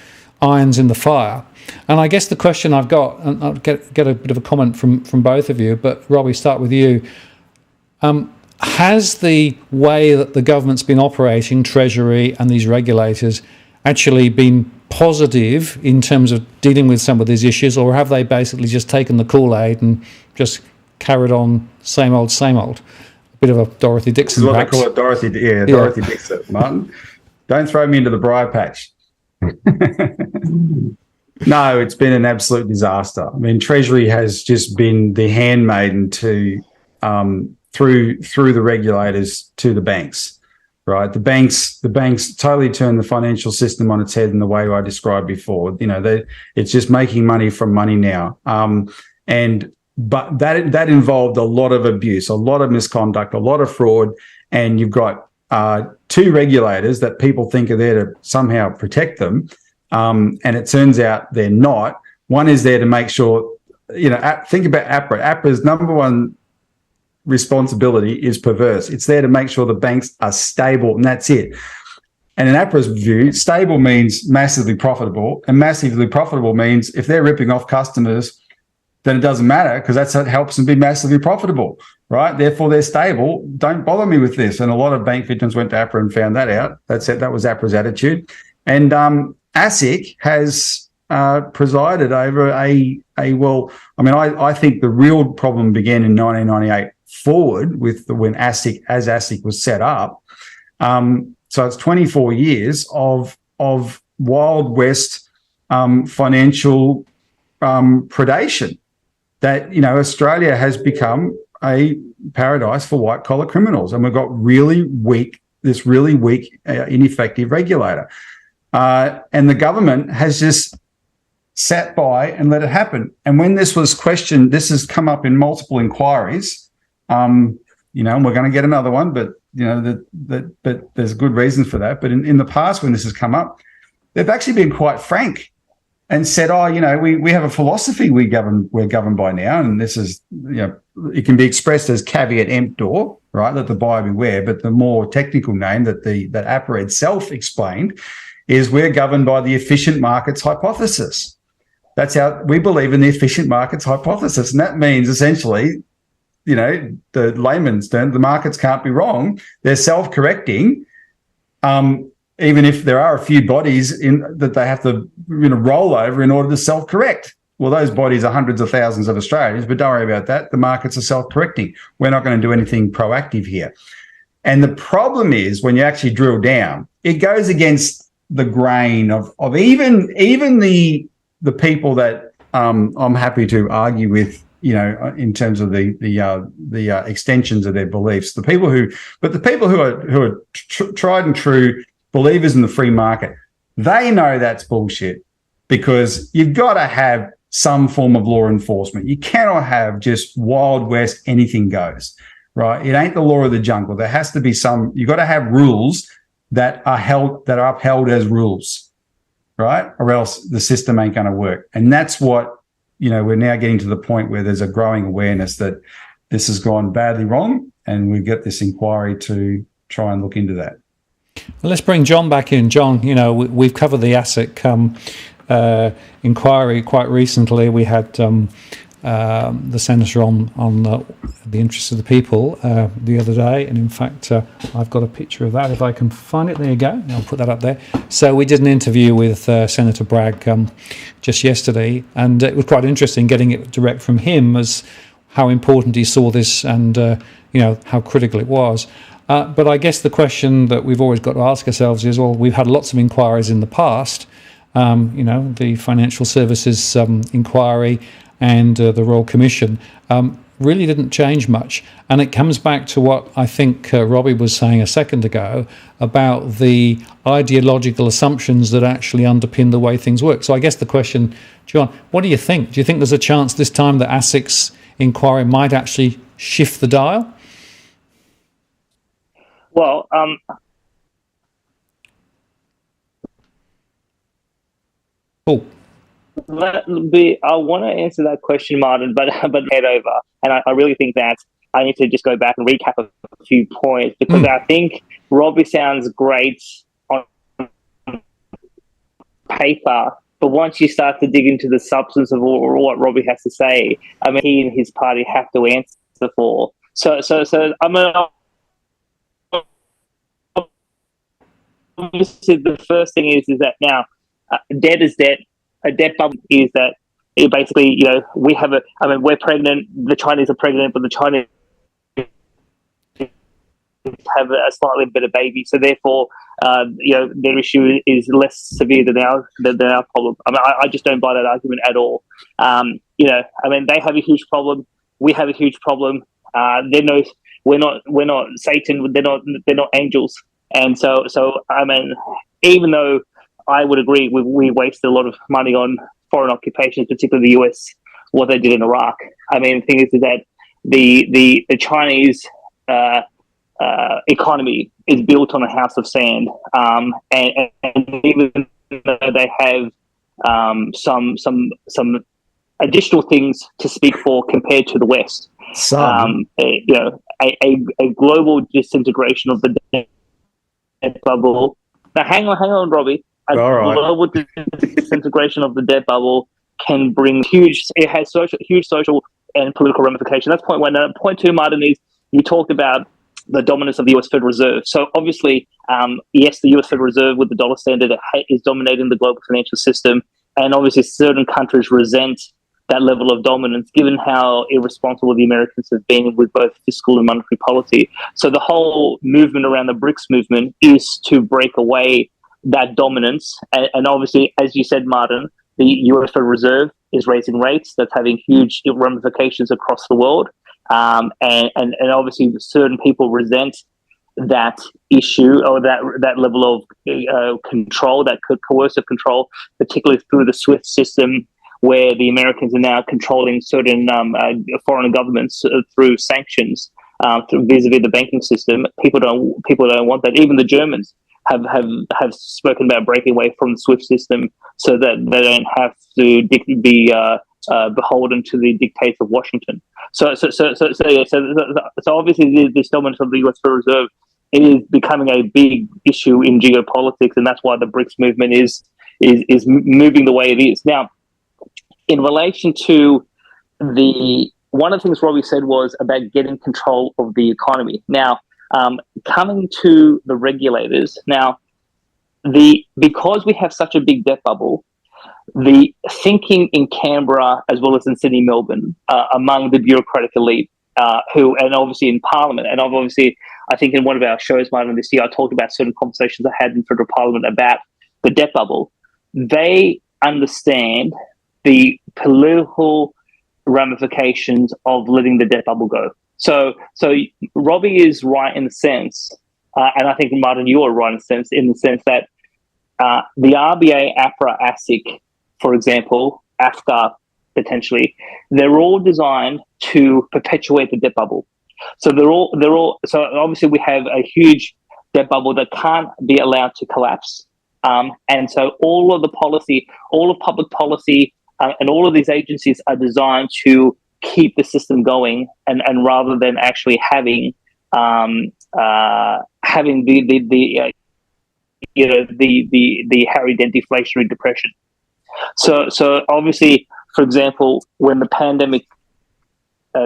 irons in the fire. And I guess the question I've got, and I'll get a bit of a comment from both of you, but Robbie, start with you. Has the way that the government's been operating, Treasury and these regulators, actually been positive in terms of dealing with some of these issues, or have they basically just taken the Kool-Aid and just carried on same old, same old? A bit of a Dorothy Dixon, this is what perhaps. They call it, Dorothy Dixon, Martin. Don't throw me into the briar patch. No, it's been an absolute disaster. I mean, Treasury has just been the handmaiden to through the regulators to the banks, right? The banks totally turned the financial system on its head in the way I described before. It's just making money from money now, but that involved a lot of abuse, a lot of misconduct, a lot of fraud, and you've got two regulators that people think are there to somehow protect them. And it turns out they're not. One is there to make sure, think about APRA. APRA's number one responsibility is perverse. It's there to make sure the banks are stable, and that's it. And in APRA's view, stable means massively profitable, and massively profitable means if they're ripping off customers, then it doesn't matter because that's what helps them be massively profitable, right? Therefore, they're stable. Don't bother me with this. And a lot of bank victims went to APRA and found that out. That was APRA's attitude. And ASIC has presided over I think the real problem began in 1998 forward with when ASIC was set up. So it's 24 years of Wild West financial predation that, Australia has become a paradise for white collar criminals. And we've got really weak, ineffective regulator. And the government has just sat by and let it happen. And when this was questioned, this has come up in multiple inquiries, and we're going to get another one, but but there's good reasons for that. But in the past, when this has come up, they've actually been quite frank and said, we have a philosophy we're governed by now, and this is, it can be expressed as caveat emptor, right? Let the buyer beware. But the more technical name that APRA itself explained is we're governed by the efficient markets hypothesis. That's how we believe in the efficient markets hypothesis. And that means essentially, the layman's term, the markets can't be wrong. They're self-correcting, even if there are a few bodies that they have to roll over in order to self-correct. Well, those bodies are hundreds of thousands of Australians, but don't worry about that. The markets are self-correcting. We're not going to do anything proactive here. And the problem is when you actually drill down, it goes against the grain of even the people that I'm happy to argue with, in terms of the extensions of their beliefs. The people who are tried and true believers in the free market, they know that's bullshit, because you've got to have some form of law enforcement. You cannot have just Wild West, anything goes, right? It ain't the law of the jungle. There has to be you've got to have rules that are upheld as rules, right? Or else the system ain't going to work. And that's what, we're now getting to the point where there's a growing awareness that this has gone badly wrong, and we get this inquiry to try and look into that. Well, let's bring John back in. John, we've covered the ASIC inquiry quite recently. We had the senator on the interests of the people the other day, and in fact I've got a picture of that if I can find it. There you go, I'll put that up there. So we did an interview with Senator Bragg just yesterday, and it was quite interesting getting it direct from him as how important he saw this and how critical it was. But I guess the question that we've always got to ask ourselves is, well, we've had lots of inquiries in the past, the Financial Services inquiry and the Royal Commission really didn't change much. And it comes back to what I think Robbie was saying a second ago about the ideological assumptions that actually underpin the way things work. So I guess the question, John, what do you think? Do you think there's a chance this time that ASIC's inquiry might actually shift the dial? Well, I want to answer that question, Martin, but head over. And I really think that I need to just go back and recap a few points, because I think Robbie sounds great on paper, but once you start to dig into the substance of what Robbie has to say, he and his party have to answer for. So I'm going to... The first thing is that now debt is debt. A debt bubble is that it basically, we have we're pregnant, the Chinese are pregnant, but the Chinese have a slightly better baby. So therefore, their issue is less severe than our problem. I just don't buy that argument at all. They have a huge problem. We have a huge problem. We're not Satan. They're not angels. And so even though I would agree we wasted a lot of money on foreign occupations, particularly the US, what they did in Iraq. The thing is that the Chinese economy is built on a house of sand, and even though they have some additional things to speak for compared to the West, a global disintegration of the debt bubble. Now, hang on, Robbie. Global disintegration of the debt bubble can bring huge social and political ramifications. That's point one. Point two, Martin, is you talked about the dominance of the US Federal Reserve. So obviously, yes, the US Federal Reserve with the dollar standard is dominating the global financial system. And obviously certain countries resent that level of dominance, given how irresponsible the Americans have been with both fiscal and monetary policy. So the whole movement around the BRICS movement is to break away that dominance. And obviously, as you said, Martin, the US Federal Reserve is raising rates. That's having huge ramifications across the world. And obviously certain people resent that issue or that level of control, that coercive control, particularly through the SWIFT system, where the Americans are now controlling certain foreign governments through sanctions, vis-a-vis the banking system. People don't want that. Even the Germans have spoken about breaking away from the SWIFT system so that they don't have to be beholden to the dictates of Washington. So obviously the establishment of the US Federal Reserve is becoming a big issue in geopolitics, and that's why the BRICS movement is moving the way it is now. In relation to one of the things Robbie said was about getting control of the economy. Now, coming to the regulators now, because we have such a big debt bubble, the thinking in Canberra as well as in Sydney, Melbourne, among the bureaucratic elite, and obviously in Parliament, and I think in one of our shows, Martin, this year, I talked about certain conversations I had in federal Parliament about the debt bubble. They understand the political ramifications of letting the debt bubble go. So Robbie is right in the sense, and I think Martin, you are right in the sense that the RBA, APRA, ASIC, for example, AFCA potentially, they're all designed to perpetuate the debt bubble. So they're all. So obviously we have a huge debt bubble that can't be allowed to collapse, and so all of public policy. And all of these agencies are designed to keep the system going, and rather than actually having the Harry Dent deflationary depression. So obviously, for example, when the pandemic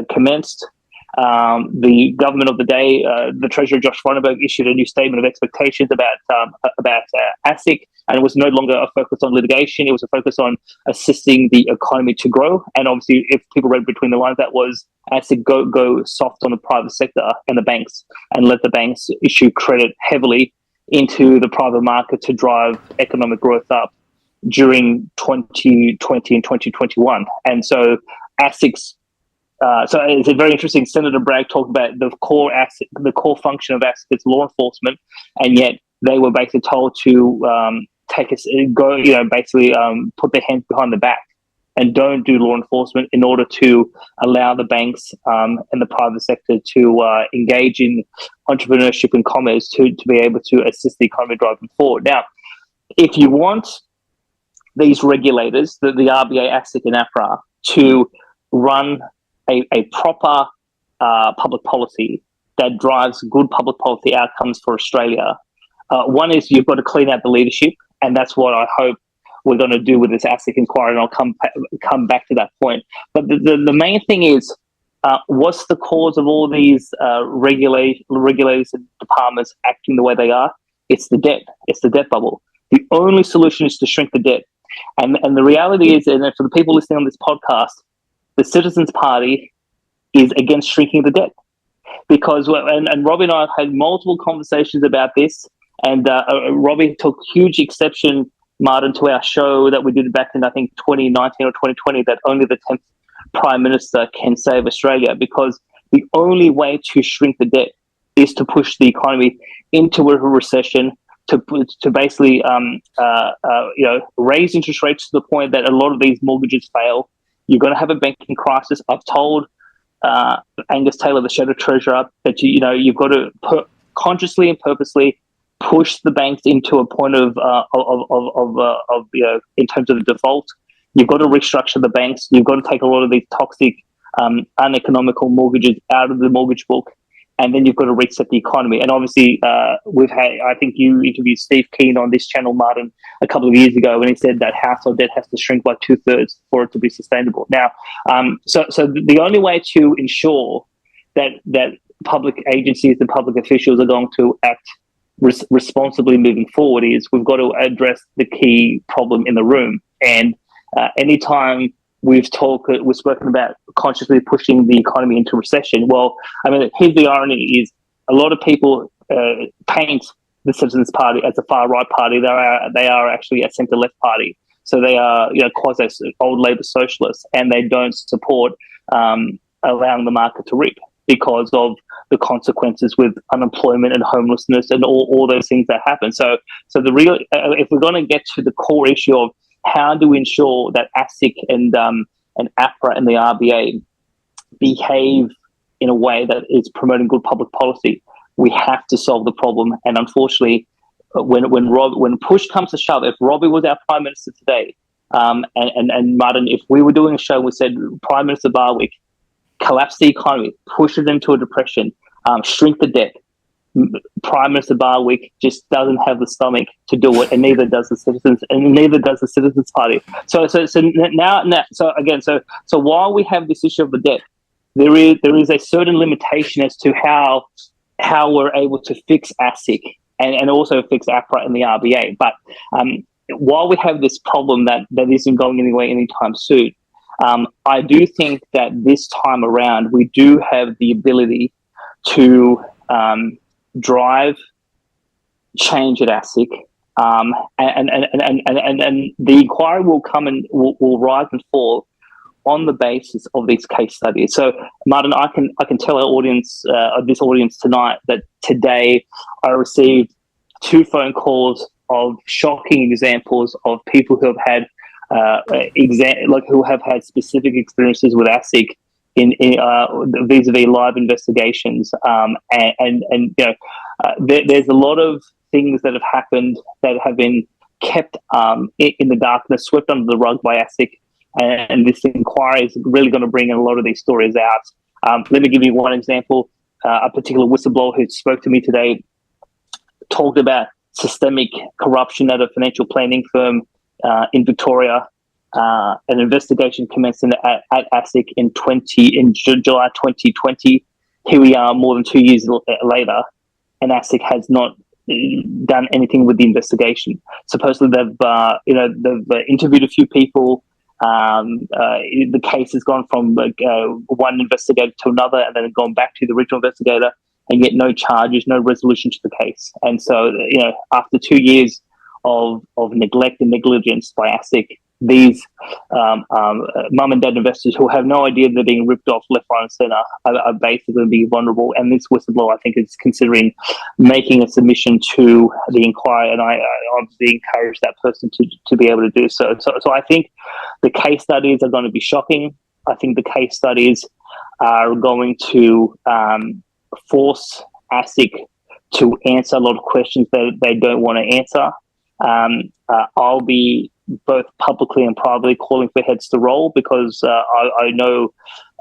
commenced, the government of the day, the Treasurer Josh Frydenberg, issued a new statement of expectations about ASIC, and it was no longer a focus on litigation. It was a focus on assisting the economy to grow. And obviously, if people read between the lines, that was ASIC go soft on the private sector and the banks, and let the banks issue credit heavily into the private market to drive economic growth up during 2020 and 2021. And so ASIC's so it's a very interesting. Senator Bragg talked about the core function of ASIC is law enforcement, and yet they were basically told to put their hands behind the back and don't do law enforcement in order to allow the banks and the private sector to engage in entrepreneurship and commerce to be able to assist the economy driving forward. Now, if you want these regulators, the RBA, ASIC, and APRA, to run a proper public policy that drives good public policy outcomes for Australia, one is you've got to clean out the leadership, and that's what I hope we're going to do with this ASIC inquiry, and I'll come back to that point. But the main thing is, what's the cause of all these regulators and departments acting the way they are? It's the debt. It's the debt bubble. The only solution is to shrink the debt. And the reality is, and for the people listening on this podcast, the Citizens Party is against shrinking the debt, because and Robbie and I have had multiple conversations about this, and Robbie took huge exception, Martin, to our show that we did back in, I think, 2019 or 2020, that only the 10th Prime Minister can save Australia, because the only way to shrink the debt is to push the economy into a recession, to basically raise interest rates to the point that a lot of these mortgages fail. You're going to have a banking crisis. I've told Angus Taylor, the Shadow Treasurer, that you've got to consciously and purposely push the banks into a point of in terms of default. You've got to restructure the banks. You've got to take a lot of these toxic, uneconomical mortgages out of the mortgage book, and then you've got to reset the economy. And obviously, I think you interviewed Steve Keen on this channel, Martin, a couple of years ago, when he said that household debt has to shrink by 2/3 for it to be sustainable. Now, so the only way to ensure that public agencies and public officials are going to act responsibly moving forward is we've got to address the key problem in the room. And anytime we've spoken about consciously pushing the economy into recession. Well, I mean, here's the irony: is a lot of people paint the Citizens Party as a far right party. They are actually a centre left party. So they are, quasi old Labor socialists, and they don't support allowing the market to reap. because of the consequences with unemployment and homelessness and all those things that happen. So the real, if we're going to get to the core issue of how do we ensure that ASIC and APRA and the RBA behave in a way that is promoting good public policy, we have to solve the problem. And unfortunately, when push comes to shove, if Robbie was our Prime Minister today, and Martin, if we were doing a show, we said Prime Minister Barwick, collapse the economy, push it into a depression, shrink the debt. Prime Minister Barwick just doesn't have the stomach to do it, and neither does the Citizens, and neither does the Citizens Party. So while we have this issue of the debt, there is a certain limitation as to how we're able to fix ASIC and also fix APRA and the RBA. But while we have this problem that isn't going anywhere anytime soon, I do think that this time around we do have the ability to drive change at ASIC, and the inquiry will come and will rise and fall on the basis of these case studies. So, Martin, I can tell our audience, this audience tonight, that today I received 2 phone calls of shocking examples of people who have had who have had specific experiences with ASIC in vis-a-vis live investigations, and you know, there's a lot of things that have happened that have been kept in the darkness, swept under the rug by ASIC, and this inquiry is really going to bring a lot of these stories out. Let me give you one example. A particular whistleblower who spoke to me today talked about systemic corruption at a financial planning firm in Victoria. An investigation commenced at ASIC in July 2020. Here we are, more than 2 years later, and ASIC has not done anything with the investigation. Supposedly, they've interviewed a few people. The case has gone from one investigator to another, and then gone back to the original investigator, and yet no charges, no resolution to the case. And so, after 2 years of neglect and negligence by ASIC, these mum and dad investors who have no idea they're being ripped off left, right, and centre are basically being vulnerable. And this whistleblower, I think, is considering making a submission to the inquiry, and I obviously encourage that person to be able to do so. So I think the case studies are going to be shocking. I think the case studies are going to force ASIC to answer a lot of questions that they don't want to answer. I'll be both publicly and privately calling for heads to roll, because I know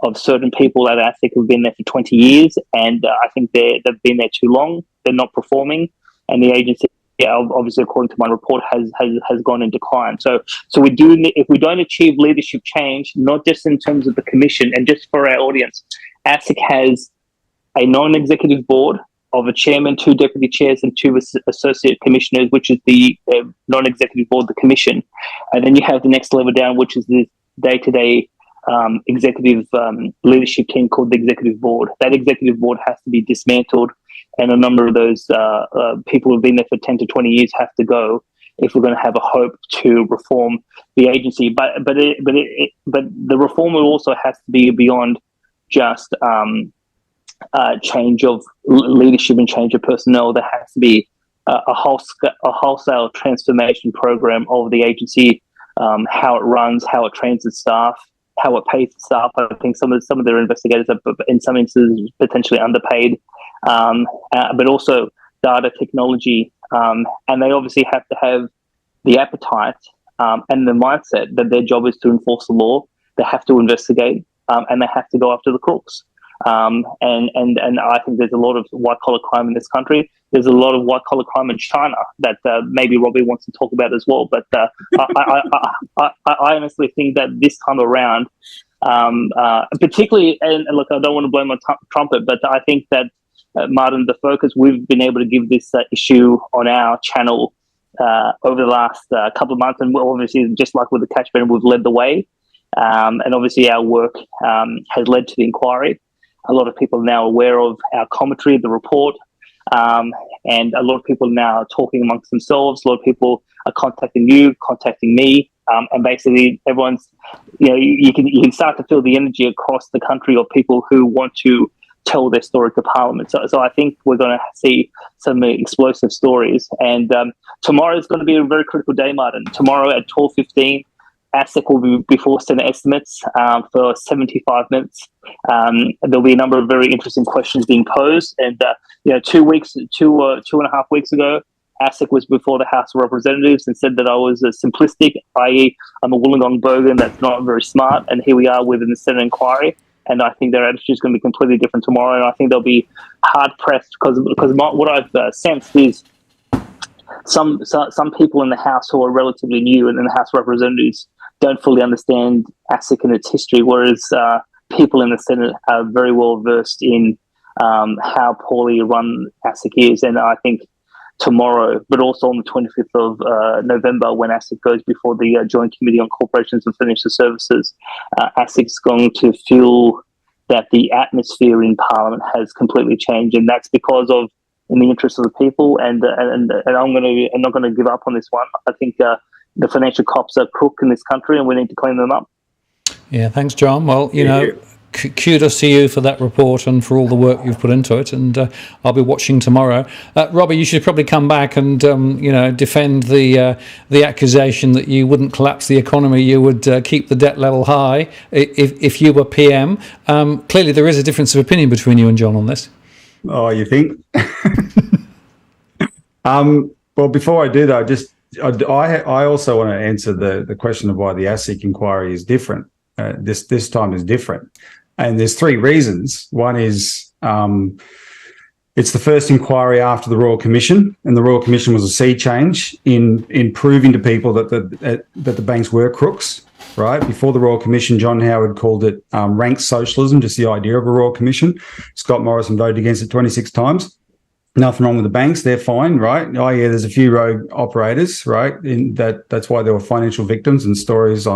of certain people at ASIC who've been there for 20 years, and I think they've been there too long. They're not performing, and the agency, obviously, according to my report, has gone in decline. So we do. If we don't achieve leadership change, not just in terms of the commission, and just for our audience, ASIC has a non-executive board of a chairman, 2 deputy chairs, and 2 associate commissioners, which is the non-executive board, the commission. And then you have the next level down, which is the day-to-day executive leadership team called the executive board. That executive board has to be dismantled, and a number of those people who've been there for 10 to 20 years have to go if we're going to have a hope to reform the agency. But the reform also has to be beyond just change of leadership and change of personnel. There has to be a wholesale transformation program of the agency, how it runs, how it trains its staff, how it pays its staff. I think some of their investigators are, in some instances, potentially underpaid, but also data technology, and they obviously have to have the appetite and the mindset that their job is to enforce the law. They have to investigate, and they have to go after the crooks. And I think there's a lot of white-collar crime in this country. There's a lot of white-collar crime in China that maybe Robbie wants to talk about as well. But I honestly think that this time around, particularly, and look, I don't want to blow my trumpet, but I think that, Martin, the focus we've been able to give this issue on our channel over the last couple of months, and obviously, just like with the catch ban, we've led the way. And obviously our work has led to the inquiry. A lot of people are now aware of our commentary, the report, and a lot of people are now talking amongst themselves. A lot of people are contacting you, contacting me, and basically everyone's, you can start to feel the energy across the country of people who want to tell their story to Parliament. So I think we're going to see some explosive stories. And tomorrow is going to be a very critical day, Martin. Tomorrow at 12:15, ASIC will be before Senate estimates for 75 minutes. There'll be a number of very interesting questions being posed. And 2 and a half weeks ago, ASIC was before the House of Representatives and said that I was simplistic, i.e. I'm a Wollongong bogan that's not very smart. And here we are within the Senate inquiry. And I think their attitude is going to be completely different tomorrow. And I think they'll be hard-pressed because what I've sensed is some people in the House who are relatively new and in the House of Representatives don't fully understand ASIC and its history, whereas people in the Senate are very well versed in how poorly run ASIC is. And I think tomorrow, but also on the 25th of November, when ASIC goes before the Joint Committee on Corporations and Financial Services, ASIC's going to feel that the atmosphere in Parliament has completely changed, and that's because of in the interest of the people. And I'm not going to give up on this one. I think the financial cops are crook in this country, and we need to clean them up. Yeah, thanks, John. Well, kudos to you for that report and for all the work you've put into it, and I'll be watching tomorrow. Robbie, you should probably come back and defend the accusation that you wouldn't collapse the economy, you would keep the debt level high if you were PM. Clearly there is a difference of opinion between you and John on this. Oh, you think? Well, before I do though, I also want to answer the question of why the ASIC inquiry is different. This time is different. And there's three reasons. One is it's the first inquiry after the Royal Commission, and the Royal Commission was a sea change in proving to people that the banks were crooks, right? Before the Royal Commission, John Howard called it rank socialism, just the idea of a Royal Commission. Scott Morrison voted against it 26 times. Nothing wrong with the banks, they're fine, right? Oh yeah, there's a few rogue operators, right? That's why there were financial victims and stories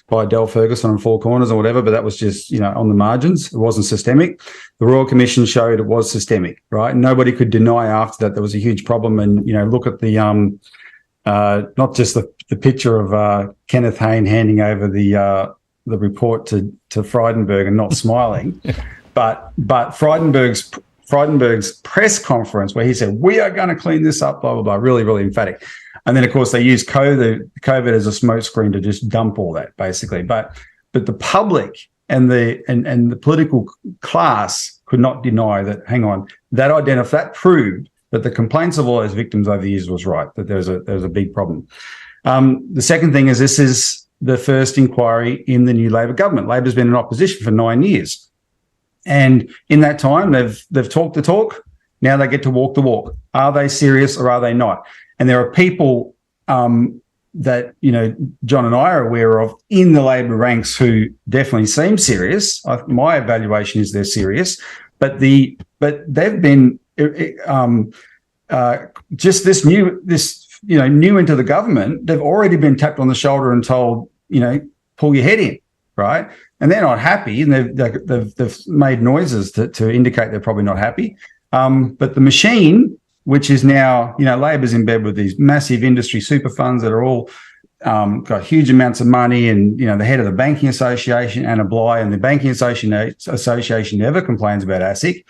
by Del Ferguson on Four Corners or whatever, but that was just, on the margins. It wasn't systemic. The Royal Commission showed it was systemic, right? Nobody could deny after that there was a huge problem. And, look at the not just the picture of Kenneth Hayne handing over the report to Frydenberg and not smiling, but Frydenberg's press conference where he said, we are going to clean this up, blah, blah, blah, really, really emphatic. And then, of course, they used COVID as a smokescreen to just dump all that, basically. But the public and the political class could not deny that, hang on, that proved that the complaints of all those victims over the years was right, that there was a big problem. The second thing is this is the first inquiry in the new Labor government. Labor's been in opposition for 9 years. And in that time, they've talked the talk. Now they get to walk the walk. Are they serious or are they not? And there are people that John and I are aware of in the Labor ranks who definitely seem serious. My evaluation is they're serious, but they've been just this new into the government. They've already been tapped on the shoulder and told pull your head in, right? And they're not happy, and they've made noises to indicate they're probably not happy. But the machine, which is now, Labor's in bed with these massive industry super funds that are all got huge amounts of money, and the head of the Banking Association, Anna Bligh, and the Banking Association never complains about ASIC.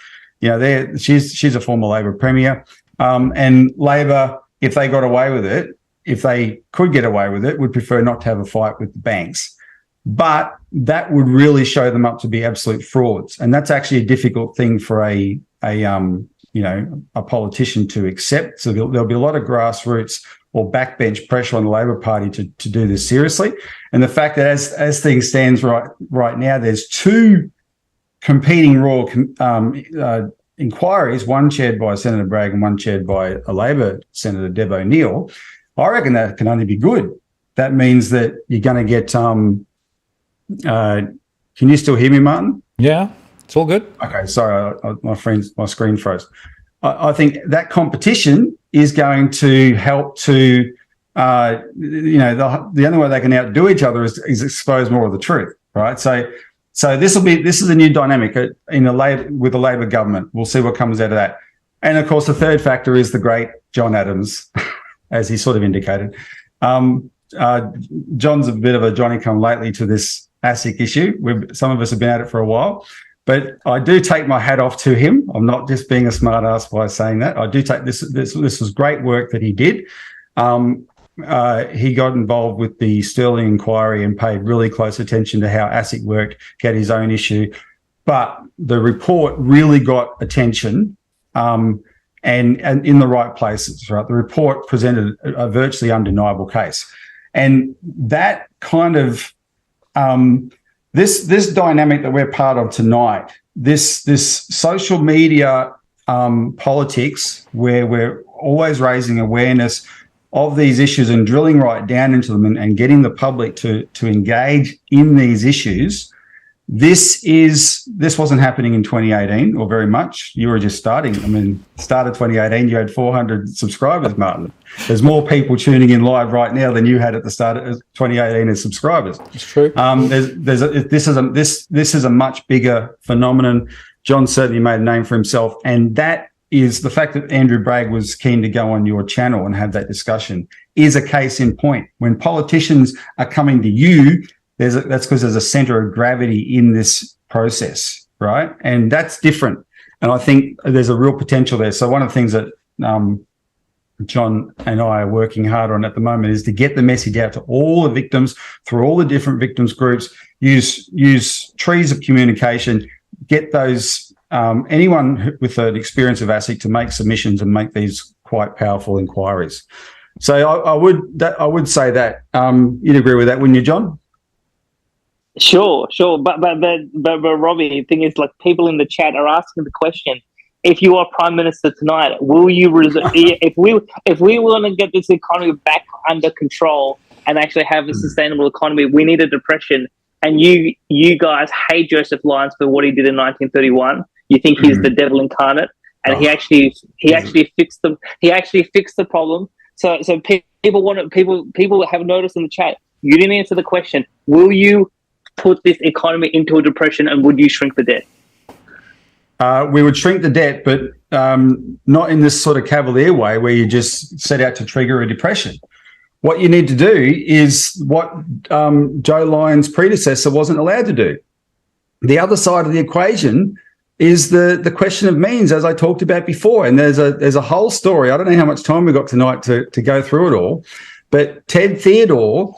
She's a former Labor premier, and Labor, if they got away with it, if they could get away with it, would prefer not to have a fight with the banks. But that would really show them up to be absolute frauds, and that's actually a difficult thing for a politician to accept. So there'll be a lot of grassroots or backbench pressure on the Labor Party to do this seriously. And the fact that as things stands right now, there's two competing royal inquiries, one chaired by Senator Bragg and one chaired by a Labor Senator, Deb O'Neill. I reckon that can only be good. That means that you're going to get can you still hear me, Martin? Yeah, it's all good. Okay, sorry, my screen froze. I think that competition is going to help to, the only way they can outdo each other is expose more of the truth, right? So this is a new dynamic with the Labor government. We'll see what comes out of that. And of course, the third factor is the great John Adams, as he sort of indicated. John's a bit of a Johnny-come-lately to this ASIC issue. Some of us have been at it for a while, But I do take my hat off to him. I'm not just being a smart ass by saying that. I do take this was great work that he did. He got involved with the Sterling inquiry and paid really close attention to how ASIC worked, get his own issue. But the report really got attention and in the right places, right? The report presented a virtually undeniable case. And that kind of this dynamic that we're part of tonight, this social media politics where we're always raising awareness of these issues and drilling right down into them and getting the public to engage in these issues. This wasn't happening in 2018 or very much. You were just starting. I mean, start of 2018, you had 400 subscribers, Martin. There's more people tuning in live right now than you had at the start of 2018 as subscribers. It's true. This is a much bigger phenomenon. John certainly made a name for himself, and that is the fact that Andrew Bragg was keen to go on your channel and have that discussion is a case in point. When politicians are coming to you, that's because there's a center of gravity in this process, right? And that's different. And I think there's a real potential there. So one of the things that John and I are working hard on at the moment is to get the message out to all the victims through all the different victims groups, use trees of communication, get those anyone with an experience of ASIC to make submissions and make these quite powerful inquiries. So I would say that you'd agree with that, wouldn't you, John? Sure. But Robbie, the thing is, like, people in the chat are asking the question: if you are Prime Minister tonight, will you if we want to get this economy back under control and actually have a sustainable economy, we need a depression. And you guys hate Joseph Lyons for what he did in 1931. You think he's the devil incarnate, and he actually fixed them. He actually fixed the problem. So people have noticed in the chat. You didn't answer the question. Will you put this economy into a depression, and would you shrink the debt? We would shrink the debt, but not in this sort of cavalier way where you just set out to trigger a depression. What you need to do is what Joe Lyons' predecessor wasn't allowed to do. The other side of the equation is the question of means, as I talked about before. And there's a whole story. I don't know how much time we've got tonight to go through it all, but Ted Theodore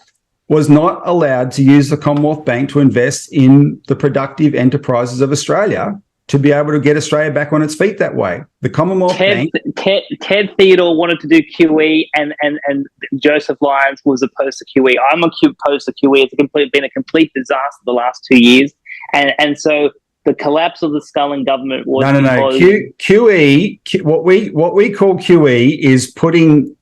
was not allowed to use the Commonwealth Bank to invest in the productive enterprises of Australia to be able to get Australia back on its feet that way. The Commonwealth Bank... Ted Theodore wanted to do QE and Joseph Lyons was opposed to QE. I'm opposed to QE. It's been a complete disaster the last 2 years. And so the collapse of the Scullin government was... No. QE, what we call QE is putting...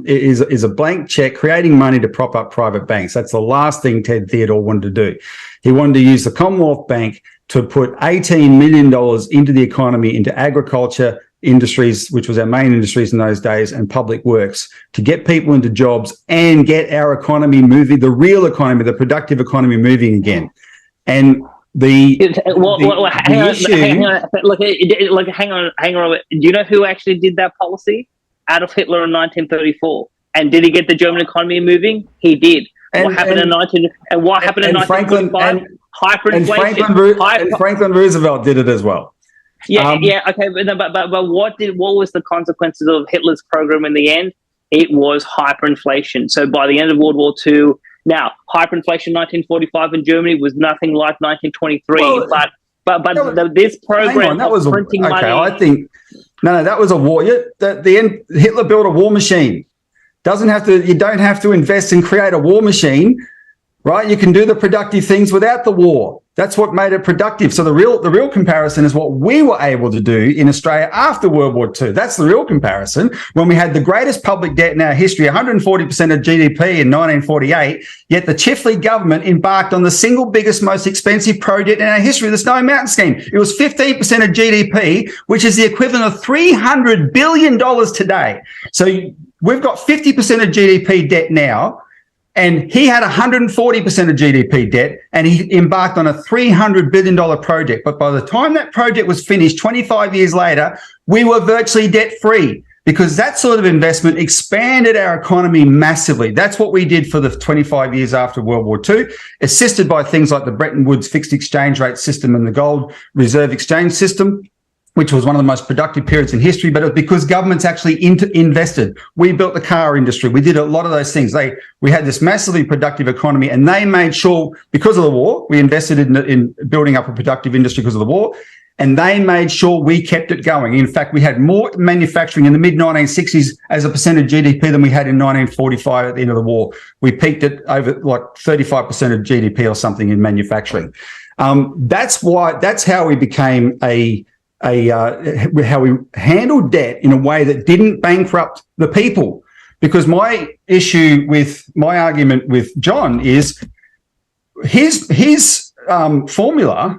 is a blank check, creating money to prop up private banks. That's the last thing Ted Theodore wanted to do. He wanted to use the Commonwealth Bank to put $18 million into the economy, into agriculture industries, which was our main industries in those days, and public works, to get people into jobs and get our economy moving, the real economy, the productive economy moving again. And hang on. Do you know who actually did that policy? Adolf Hitler in 1934. And did he get the German economy moving? He did. What happened in 1945? Hyperinflation. And Franklin Roosevelt did it as well. Okay, but what was the consequences of Hitler's program in the end? It was hyperinflation. So by the end of World War II, now hyperinflation 1945 in Germany was nothing like 1923. Well, but this program of printing money. I think that was a war. Hitler built a war machine. You don't have to invest and create a war machine, right? You can do the productive things without the war. That's what made it productive. So the real comparison is what we were able to do in Australia after World War II. That's the real comparison. When we had the greatest public debt in our history, 140% of GDP in 1948, yet the Chifley government embarked on the single biggest, most expensive project in our history, the Snowy Mountain Scheme. It was 15% of GDP, which is the equivalent of $300 billion today. So we've got 50% of GDP debt now. And he had 140% of GDP debt, and he embarked on a $300 billion project. But by the time that project was finished, 25 years later, we were virtually debt-free. because that sort of investment expanded our economy massively. That's what we did for the 25 years after World War II, assisted by things like the Bretton Woods fixed exchange rate system and the gold reserve exchange system, which was one of the most productive periods in history, but it was because governments actually invested. We built the car industry. We did a lot of those things. We had this massively productive economy, and they made sure, because of the war, we invested in building up a productive industry because of the war, and they made sure we kept it going. In fact, we had more manufacturing in the mid-1960s as a percent of GDP than we had in 1945 at the end of the war. We peaked at over like 35% of GDP or something in manufacturing. That's how we became how we handled debt in a way that didn't bankrupt the people. Because my argument with John is his formula,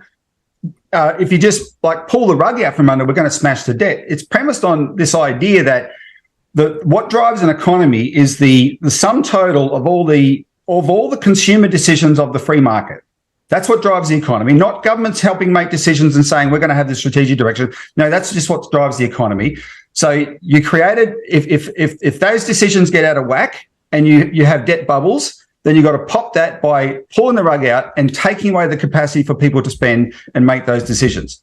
if you just like pull the rug out from under, we're going to smash the debt. It's premised on this idea that what drives an economy is the sum total of all the consumer decisions of the free market. That's what drives the economy, not governments helping make decisions and saying we're going to have this strategic direction. No, that's just what drives the economy. So you created, if those decisions get out of whack and you have debt bubbles, then you've got to pop that by pulling the rug out and taking away the capacity for people to spend and make those decisions.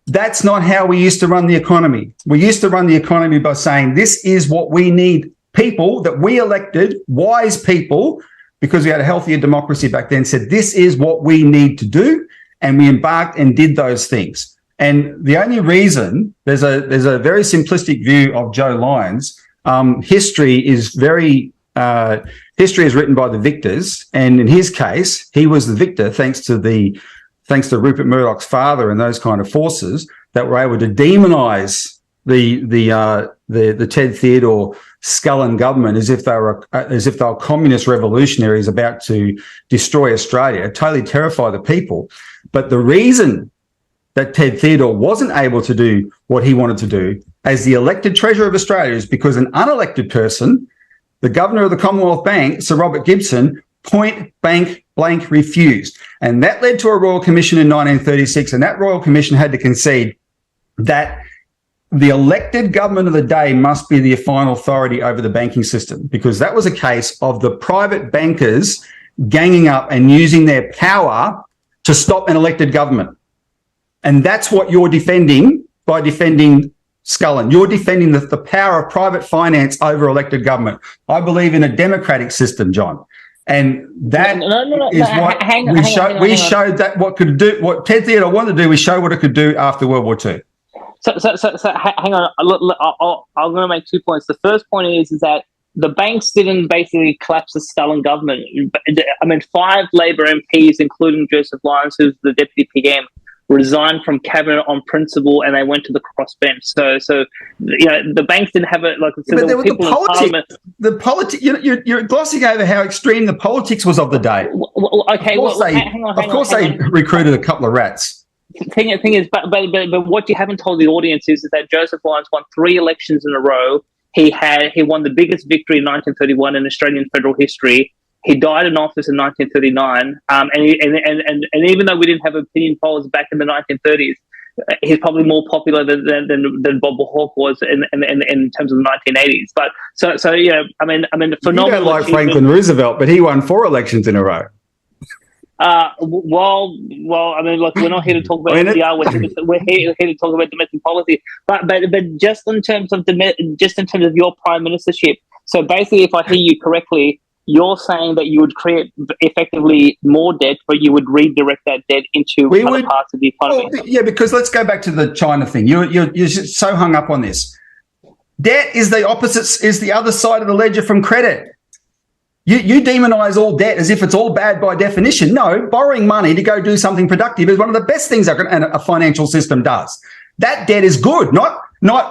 That's not how we used to run the economy. We used to run the economy by saying this is what we need. People that we elected, wise people, because we had a healthier democracy back then, said this is what we need to do, and we embarked and did those things. And the only reason, there's a very simplistic view of Joe Lyons. History is written by the victors, and in his case, he was the victor thanks to Rupert Murdoch's father and those kind of forces that were able to demonize the Ted Theodore Scullin government as if they were communist revolutionaries about to destroy Australia, totally terrify the people. But the reason that Ted Theodore wasn't able to do what he wanted to do as the elected Treasurer of Australia is because an unelected person, the Governor of the Commonwealth Bank, Sir Robert Gibson, point blank refused. And that led to a Royal Commission in 1936, and that Royal Commission had to concede that the elected government of the day must be the final authority over the banking system, because that was a case of the private bankers ganging up and using their power to stop an elected government. And that's what you're defending by defending Scullin. You're defending the power of private finance over elected government. I believe in a democratic system, John. And that is what we showed that what Ted Theodore wanted to do, we showed what it could do after World War II. So hang on. I'm going to make 2 points. The first point is that the banks didn't basically collapse the Scullin government. I mean, 5 Labor MPs, including Joseph Lyons, who's the deputy PM, resigned from cabinet on principle, and they went to the crossbench. So the banks didn't have it like. So but there were the politics. You're glossing over how extreme the politics was of the day. Hang on. Of course, they recruited a couple of rats. Thing is, but what you haven't told the audience is that Joseph Lyons won 3 elections in a row. He won the biggest victory in 1931 in Australian federal history. He died in office in 1939, and even though we didn't have opinion polls back in the 1930s, he's probably more popular than Bob Hawke was in terms of the 1980s. But so yeah, I mean, phenomenal. You don't like Franklin Roosevelt, but he won 4 elections in a row. Well, I mean, look, we're not here to talk about FDR. We're here to talk about domestic policy. But just in terms of your prime ministership. So basically, if I hear you correctly, you're saying that you would create effectively more debt, but you would redirect that debt into other parts of the economy. Well, yeah, because let's go back to the China thing. You're so hung up on this. Debt is the opposite, is the other side of the ledger from credit. You demonize all debt as if it's all bad by definition. No, borrowing money to go do something productive is one of the best things a financial system does. That debt is good, not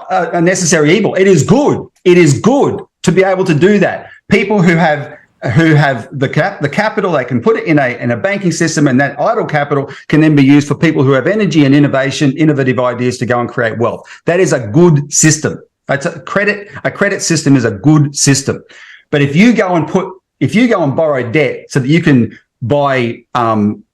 a necessary evil. It is good. It is good to be able to do that. People who have the capital, they can put it in a banking system, and that idle capital can then be used for people who have energy and innovation, innovative ideas to go and create wealth. That is a good system. A credit system is a good system. But if you go and borrow debt so that you can buy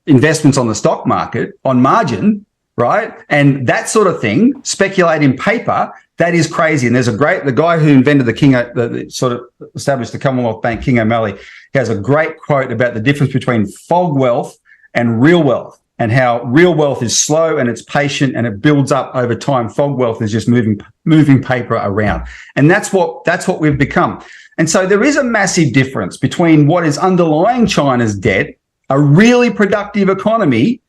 investments on the stock market on margin, right? And that sort of thing, speculate in paper, that is crazy. And there's the guy who invented the sort of established the Commonwealth Bank, King O'Malley, he has a great quote about the difference between fog wealth and real wealth, and how real wealth is slow and it's patient and it builds up over time. Fog wealth is just moving paper around. And that's what we've become. And so there is a massive difference between what is underlying China's debt, a really productive economy,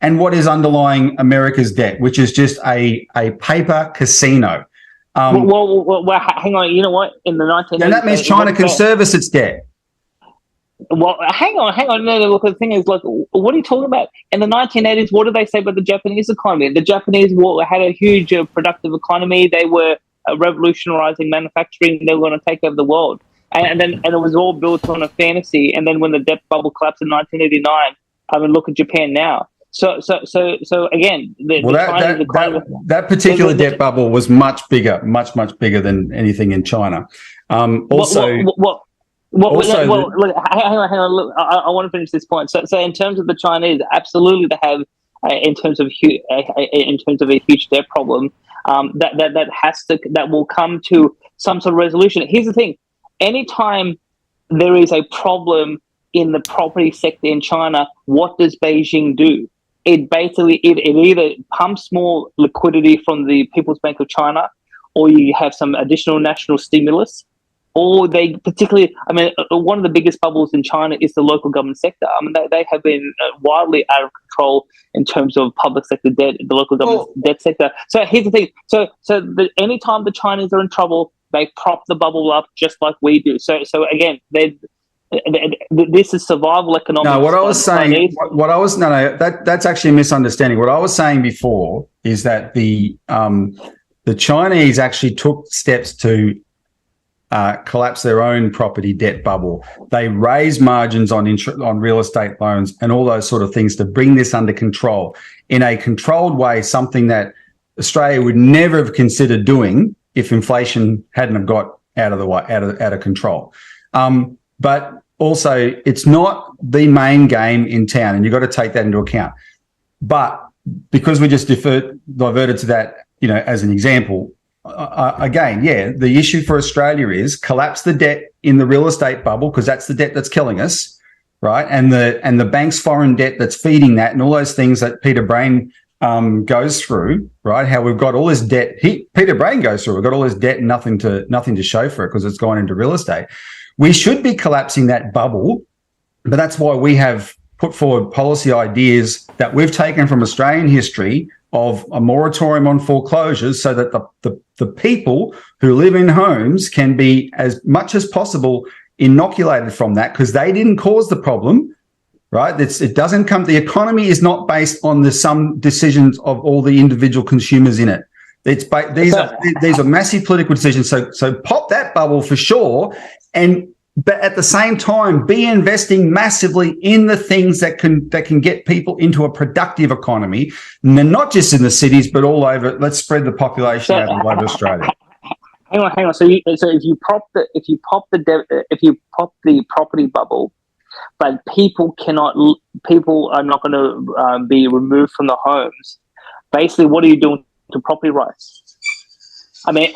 and what is underlying America's debt, which is just a paper casino. Well, hang on. You know what? In the 1980s, and that means China can service its debt. Well, hang on. No, look, the thing is, like, what are you talking about? In the 1980s, what did they say about the Japanese economy? The Japanese had a huge productive economy. They were revolutionizing manufacturing. They were going to take over the world. And it was all built on a fantasy. And then when the debt bubble collapsed in 1989, I mean, look at Japan now. So again, that particular debt bubble was much bigger than anything in China. Look, hang on. Look, I want to finish this point. So in terms of the Chinese, absolutely they have, in terms of a huge debt problem, that will come to some sort of resolution. Here's the thing: anytime there is a problem in the property sector in China, what does Beijing do? It either pumps more liquidity from the People's Bank of China, or you have some additional national stimulus, or they particularly, I mean, one of the biggest bubbles in China is the local government sector. I mean, they have been wildly out of control in terms of public sector debt, the local government debt sector. So here's the thing. Anytime the Chinese are in trouble, they prop the bubble up just like we do. So again, this is survival economics. No, what I was saying, that's actually a misunderstanding. What I was saying before is that the Chinese actually took steps to collapse their own property debt bubble. They raised margins on real estate loans and all those sort of things to bring this under control in a controlled way, something that Australia would never have considered doing if inflation hadn't have got out of control. But also, it's not the main game in town, and you've got to take that into account. But because we just diverted to that, as an example, the issue for Australia is collapse the debt in the real estate bubble, because that's the debt that's killing us, right? And the bank's foreign debt that's feeding that, and all those things that Peter Brain goes through, right? How we've got all this debt. Peter Brain goes through. We've got all this debt and nothing to show for it because it's gone into real estate. We should be collapsing that bubble, but that's why we have put forward policy ideas that we've taken from Australian history of a moratorium on foreclosures, so that the people who live in homes can be as much as possible inoculated from that, because they didn't cause the problem, right? It doesn't come. The economy is not based on some decisions of all the individual consumers in it. These are massive political decisions. So pop that bubble for sure, but at the same time, be investing massively in the things that can get people into a productive economy, and not just in the cities, but all over. Let's spread the population out all over Australia. Hang on. So if you pop the property bubble, but people are not going to be removed from the homes. Basically, what are you doing to property rights? I mean,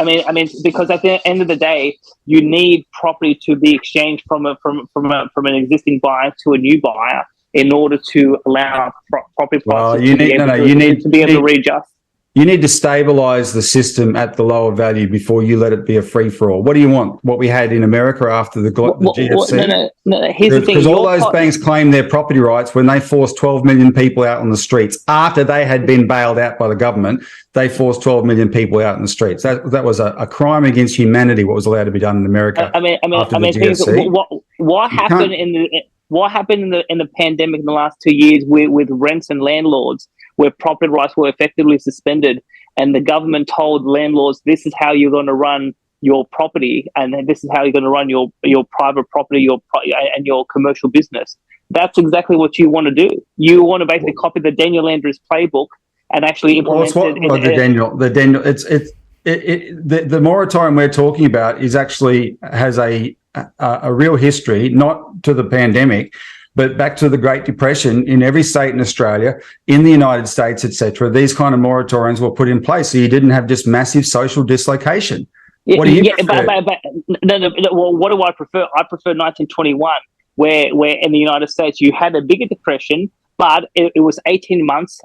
because at the end of the day, you need property to be exchanged from an existing buyer to a new buyer in order to allow property prices to be able to readjust. You need to stabilise the system at the lower value before you let it be a free-for-all. What do you want? What we had in America after the GFC? No, here's the thing. Because all those banks claimed their property rights when they forced 12 million people out on the streets. After they had been bailed out by the government, they forced 12 million people out in the streets. That was a crime against humanity, what was allowed to be done in America. What happened in the pandemic in the last 2 years with rents and landlords, where property rights were effectively suspended, and the government told landlords, this is how you're going to run your property, and this is how you're going to run your private property and your commercial business. That's exactly what you want to do. You want to basically copy the Daniel Andrews playbook and actually implement the moratorium we're talking about has a real history, not to the pandemic, But back to the Great Depression, in every state in Australia, in the United States, etc., these kind of moratoriums were put in place, so you didn't have just massive social dislocation. What do you prefer? Well, what do I prefer? I prefer 1921, where in the United States you had a bigger depression, but it was 18 months.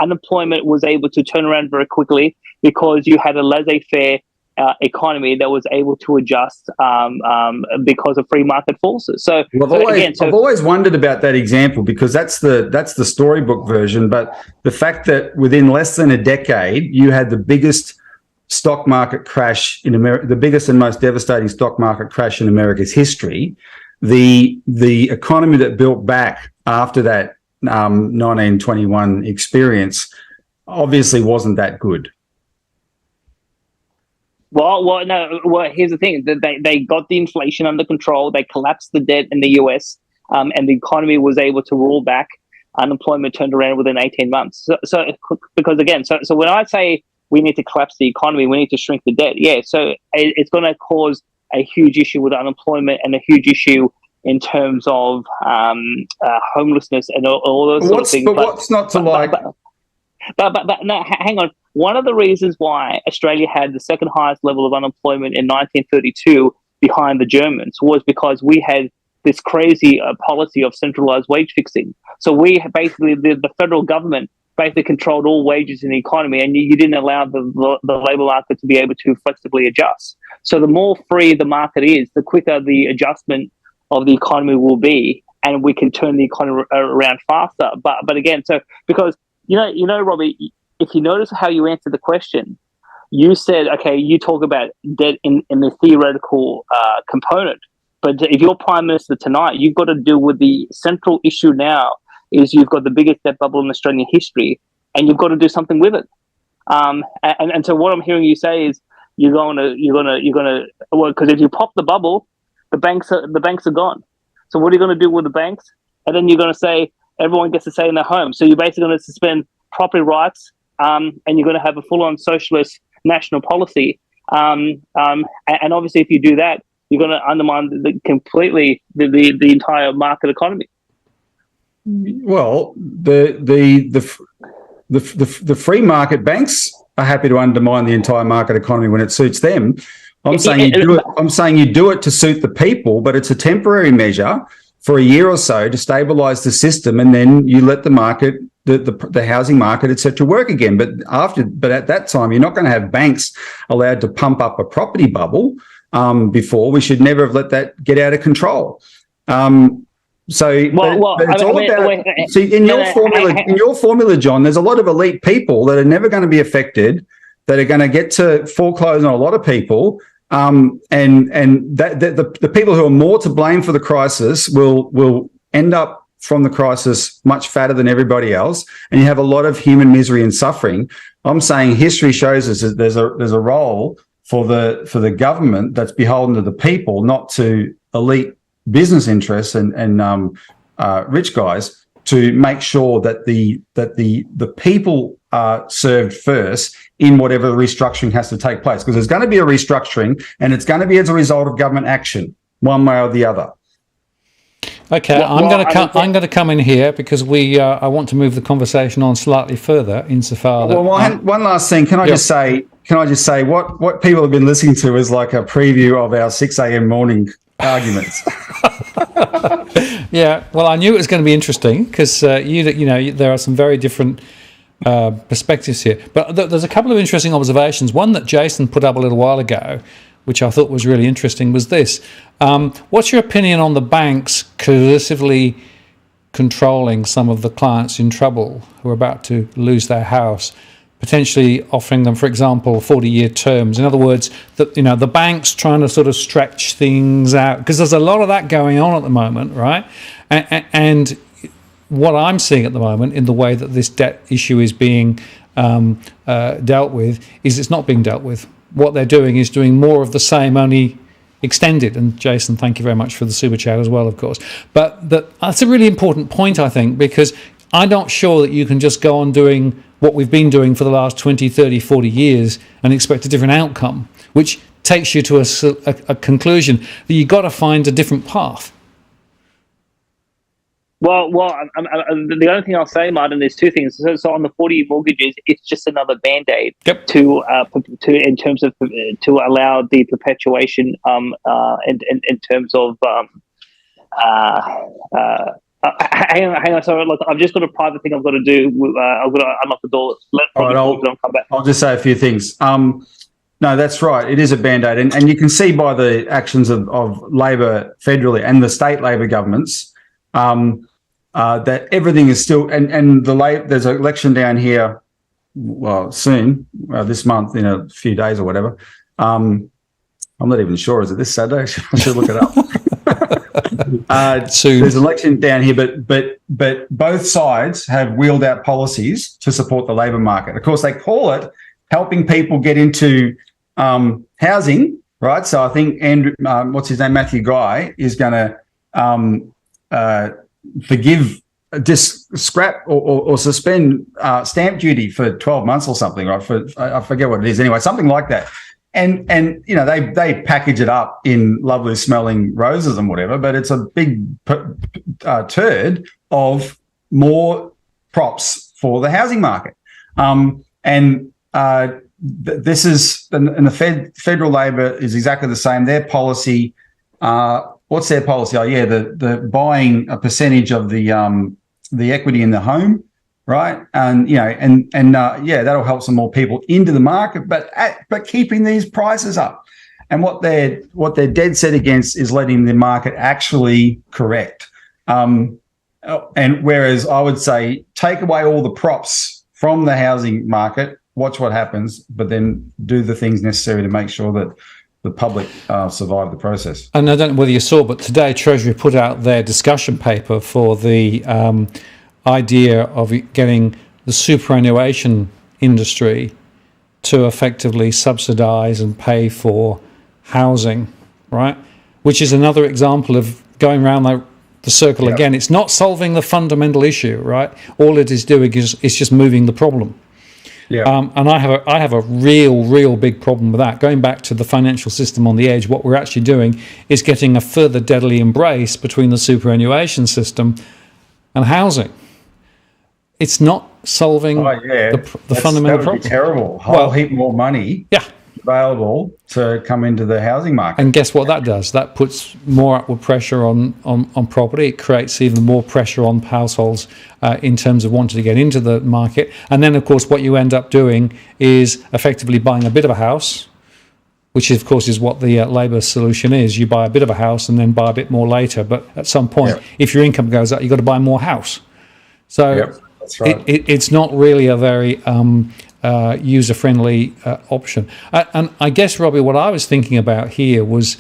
Unemployment was able to turn around very quickly because you had a laissez-faire economy that was able to adjust because of free market forces. So, I've always wondered about that example, because that's the storybook version. But the fact that within less than a decade you had the biggest stock market crash in America, the biggest and most devastating stock market crash in America's history, the economy that built back after that 1921 experience obviously wasn't that good. Well, here's the thing. They got the inflation under control. They collapsed the debt in the US, and the economy was able to roll back. Unemployment turned around within 18 months. So when I say we need to collapse the economy, we need to shrink the debt. Yeah, so it's going to cause a huge issue with unemployment and a huge issue in terms of homelessness and all those sort of things. But what's not to like? But no, hang on. One of the reasons why Australia had the second highest level of unemployment in 1932 behind the Germans was because we had this crazy policy of centralised wage fixing. So we basically, the federal government basically controlled all wages in the economy, and you didn't allow the labour market to be able to flexibly adjust. So the more free the market is, the quicker the adjustment of the economy will be, and we can turn the economy around faster. But again, so because you know, Robbie, if you notice how you answered the question, you said, okay, you talk about debt in the theoretical component, but if you're Prime Minister tonight, you've got to deal with the central issue now. Is you've got the biggest debt bubble in Australian history, and you've got to do something with it. And so what I'm hearing you say is you're gonna because if you pop the bubble, the banks are gone. So what are you going to do with the banks? And then you're going to say everyone gets to stay in their home. So you're basically going to suspend property rights, and you're going to have a full-on socialist national policy. And obviously, if you do that, you're going to undermine completely the entire market economy. Well, the free market banks are happy to undermine the entire market economy when it suits them. I'm saying you do it to suit the people, but it's a temporary measure for a year or so to stabilise the system, and then you let the market, the housing market, etc., work again. But at that time, you're not going to have banks allowed to pump up a property bubble. Before, we should never have let that get out of control. See, in your formula, John, there's a lot of elite people that are never going to be affected, that are going to get to foreclose on a lot of people, and that the people who are more to blame for the crisis will end up from the crisis much fatter than everybody else, and you have a lot of human misery and suffering. I'm saying history shows us that there's a role for the government that's beholden to the people, not to elite business interests and rich guys, to make sure that the people are served first in whatever restructuring has to take place, because there's going to be a restructuring, and it's going to be as a result of government action, one way or the other. Okay, I'm going to come in here because I want to move the conversation on slightly further insofar that. Well, one last thing. Can I just say what people have been listening to is like a preview of our 6 a.m. morning arguments. Yeah, well, I knew it was going to be interesting because there are some very different perspectives here. But there's a couple of interesting observations. One that Jason put up a little while ago, which I thought was really interesting, was this. What's your opinion on the banks coercively controlling some of the clients in trouble who are about to lose their house, potentially offering them, for example, 40-year terms? In other words, the banks trying to sort of stretch things out, because there's a lot of that going on at the moment, right? And what I'm seeing at the moment in the way that this debt issue is being dealt with is it's not being dealt with. What they're doing is doing more of the same, only extended. And Jason, thank you very much for the super chat as well, of course. But that's a really important point, I think, because I'm not sure that you can just go on doing what we've been doing for the last 20, 30, 40 years and expect a different outcome, which takes you to a conclusion that you've got to find a different path. The only thing I'll say, Martin, is two things. So on the 40-year mortgages, it's just another band-aid to in terms of to allow the perpetuation in terms of hang on. Sorry, look, I've just got a private thing I've got to do. I've got to unlock the door. I'll come back. I'll just say a few things. No, that's right. It is a band-aid. And you can see by the actions of Labor federally and the state Labor governments that everything is still, and there's an election down here, soon, this month, in a few days or whatever. I'm not even sure. Is it this Saturday? I should look it up. Soon. There's an election down here, but both sides have wheeled out policies to support the labour market. Of course, they call it helping people get into housing, right? So I think Matthew Guy is going to forgive, just scrap or suspend stamp duty for 12 months or something, right? I forget what it is anyway, something like that. And they package it up in lovely smelling roses and whatever, but it's a big turd of more props for the housing market. This is, and the federal Labor is exactly the same. Their policy, what's their policy? The buying a percentage of the equity in the home, right? And that'll help some more people into the market, but keeping these prices up. And what they're dead set against is letting the market actually correct. And whereas I would say take away all the props from the housing market, watch what happens, but then do the things necessary to make sure that the public survive the process. And I don't know whether you saw, but today Treasury put out their discussion paper for the idea of getting the superannuation industry to effectively subsidise and pay for housing, right? Which is another example of going around the circle again. It's not solving the fundamental issue, right? All it is doing is just moving the problem. Yeah. And I have a real big problem with that. Going back to the financial system on the edge, what we're actually doing is getting a further deadly embrace between the superannuation system and housing. It's not solving the fundamental problem. That would be terrible. Whole heap more money available to come into the housing market. And guess what that does? That puts more upward pressure on property. It creates even more pressure on households in terms of wanting to get into the market. And then, of course, what you end up doing is effectively buying a bit of a house, which, of course, is what the Labor solution is. You buy a bit of a house and then buy a bit more later. But at some point, if your income goes up, you've got to buy more house. So that's right. It's not really a very user-friendly option. And I guess, Robbie, what I was thinking about here was,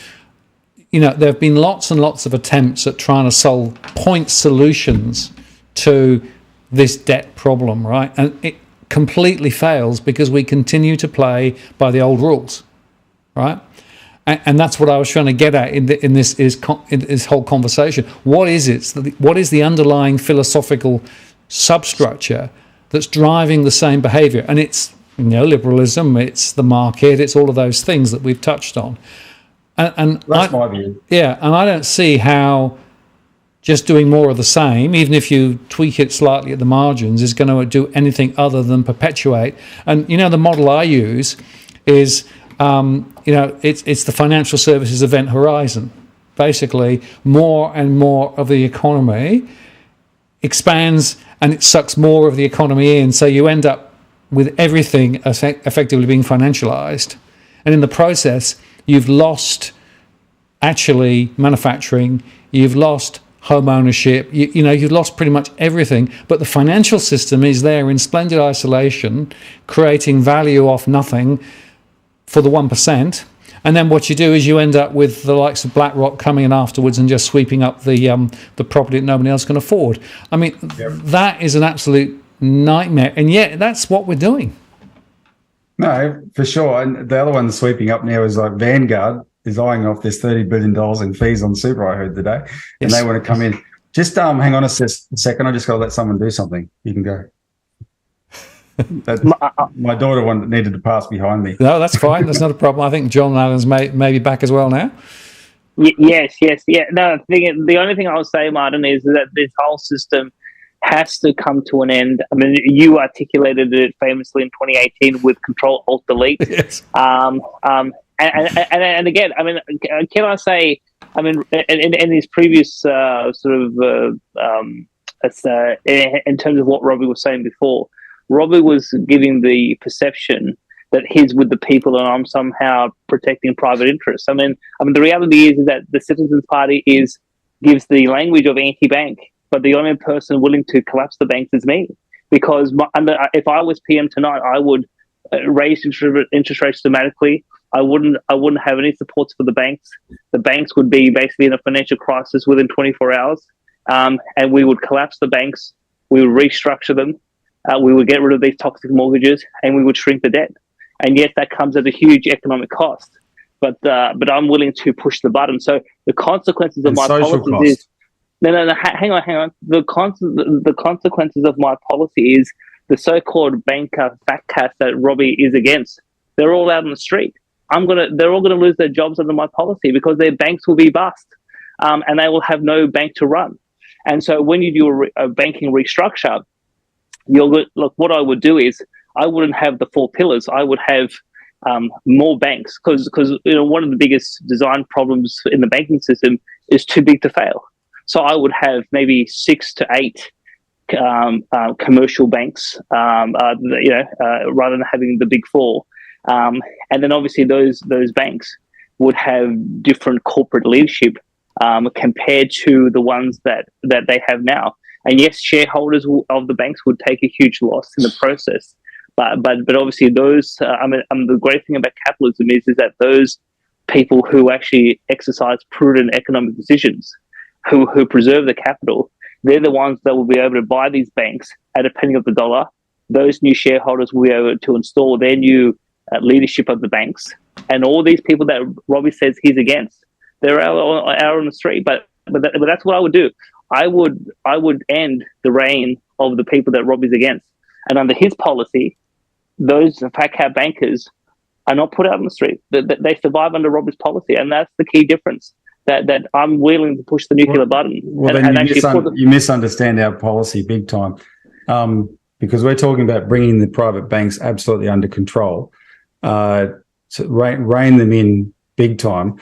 there have been lots and lots of attempts at trying to solve point solutions to this debt problem, right? And it completely fails because we continue to play by the old rules, right? And that's what I was trying to get at in this whole conversation. What is it? What is the underlying philosophical substructure that's driving the same behaviour? And it's liberalism, it's the market, it's all of those things that we've touched on. And that's my view. Yeah, and I don't see how just doing more of the same, even if you tweak it slightly at the margins, is going to do anything other than perpetuate. And the model I use is it's the financial services event horizon. Basically, more and more of the economy expands and it sucks more of the economy in, so you end up with everything effectively being financialized, and in the process you've lost actually manufacturing, you've lost home ownership, you've lost pretty much everything, but the financial system is there in splendid isolation, creating value off nothing for the 1%. And then what you do is you end up with the likes of BlackRock coming in afterwards and just sweeping up the property that nobody else can afford. I mean, that is an absolute nightmare, and yet that's what we're doing. No, for sure. And the other one sweeping up now is like Vanguard is eyeing off this $30 billion in fees on super, I heard today, and they want to come in. Just hang on a second. I just got to let someone do something. You can go. My daughter needed to pass behind me. No, that's fine. That's not a problem. I think John Allen's may be back as well now. Yes, yes, yeah. No, the only thing I'll say, Martin, is that this whole system has to come to an end. I mean, you articulated it famously in 2018 with Control Alt Delete. Yes. And again, I mean, can I say? I mean, in his previous in terms of what Robbie was saying before, Robbie was giving the perception that he's with the people and I'm somehow protecting private interests. I mean, the reality is that the Citizens Party gives the language of anti-bank, but the only person willing to collapse the banks is me. Because if I was PM tonight, I would raise interest rates dramatically. I wouldn't have any supports for the banks. The banks would be basically in a financial crisis within 24 hours, and we would collapse the banks. We would restructure them. We would get rid of these toxic mortgages, and we would shrink the debt. And yes, that comes at a huge economic cost. But I'm willing to push the button. So the consequences of my policies is no. Hang on. The consequences of my policy is the so-called banker fat cats that Robbie is against. They're all out on the street. They're all gonna lose their jobs under my policy because their banks will be bust, and they will have no bank to run. And so when you do a banking restructure, look. What I would do is I wouldn't have the four pillars. I would have more banks because one of the biggest design problems in the banking system is too big to fail. So I would have maybe 6 to 8 commercial banks, rather than having the big four. And then obviously those banks would have different corporate leadership compared to the ones that they have now. And yes, shareholders of the banks would take a huge loss in the process. But obviously those, the great thing about capitalism is that those people who actually exercise prudent economic decisions, who preserve the capital, they're the ones that will be able to buy these banks at a penny of the dollar. Those new shareholders will be able to install their new leadership of the banks, and all these people that Robbie says he's against, they're out on the street. But that's what I would do. I would end the reign of the people that Robbie's against, and under his policy, those fat cat bankers are not put out on the street. They survive under Robbie's policy, and that's the key difference. That I'm willing to push the nuclear button. Well, then you misunderstand our policy big time, because we're talking about bringing the private banks absolutely under control, to rein them in big time.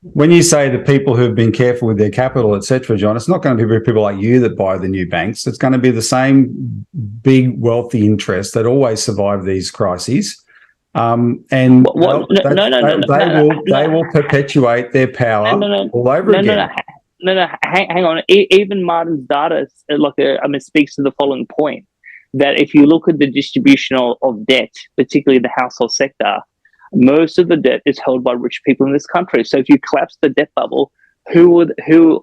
When you say the people who've been careful with their capital, etc., John, it's not going to be people like you that buy the new banks. It's going to be the same big wealthy interests that always survive these crises. They will perpetuate their power all over again. Hang on. Even Martin's data, speaks to the following point: that if you look at the distribution of debt, particularly the household sector, most of the debt is held by rich people in this country. So if you collapse the debt bubble, who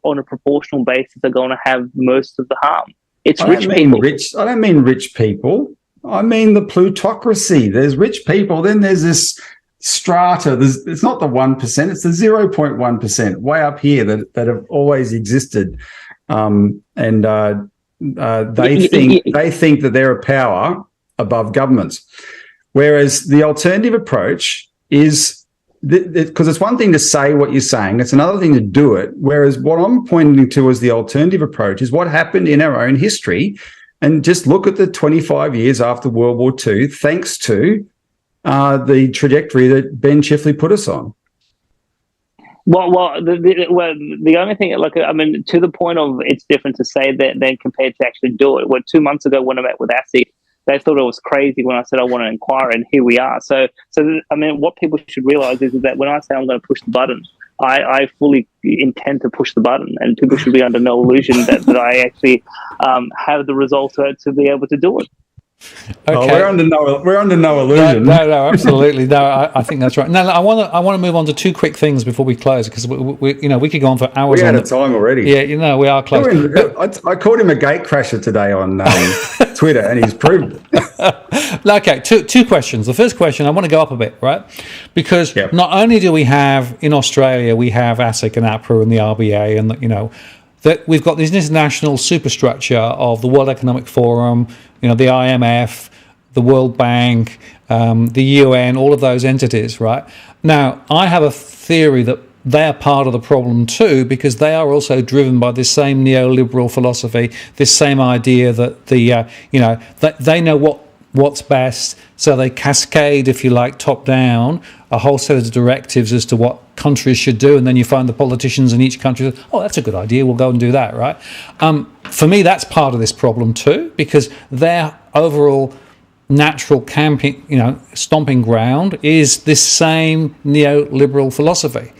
on a proportional basis are going to have most of the harm? It's rich people. I don't mean rich people. I mean the plutocracy. There's rich people, then there's this strata. It's not the 1%, it's the 0.1% way up here that have always existed. They think that they're a power above governments. Whereas the alternative approach is, because it's one thing to say what you're saying, it's another thing to do it. Whereas what I'm pointing to as the alternative approach is what happened in our own history. And just look at the 25 years after World War II, thanks to the trajectory that Ben Chifley put us on. The only thing, to the point of it's different to say that than compared to actually do it. 2 months ago when I met with ASIC, they thought it was crazy when I said I want to inquire, and here we are. So what people should realise is that when I say I'm going to push the button, I fully intend to push the button, and people should be under no illusion that I actually have the results to be able to do it. Okay. Oh, we're under no illusion. No, absolutely. No, I think that's right. Now, I want to move on to two quick things before we close, because we could go on for hours. We're out of time already. Yeah, we are close. I called him a gate crasher today on Twitter, and he's proved it. Okay, two questions. The first question, I want to go up a bit, right? Because not only do we have in Australia, we have ASIC and APRA and the RBA, and that we've got this international superstructure of the World Economic Forum, the IMF, the World Bank, the UN, all of those entities, right? Now, I have a theory that they are part of the problem too, because they are also driven by this same neoliberal philosophy, this same idea that that they know what's best, so they cascade, if you like, top down a whole set of directives as to what countries should do, and then you find the politicians in each country say, oh, that's a good idea, we'll go and do that, right? For me, that's part of this problem too, because their overall natural stomping ground is this same neoliberal philosophy.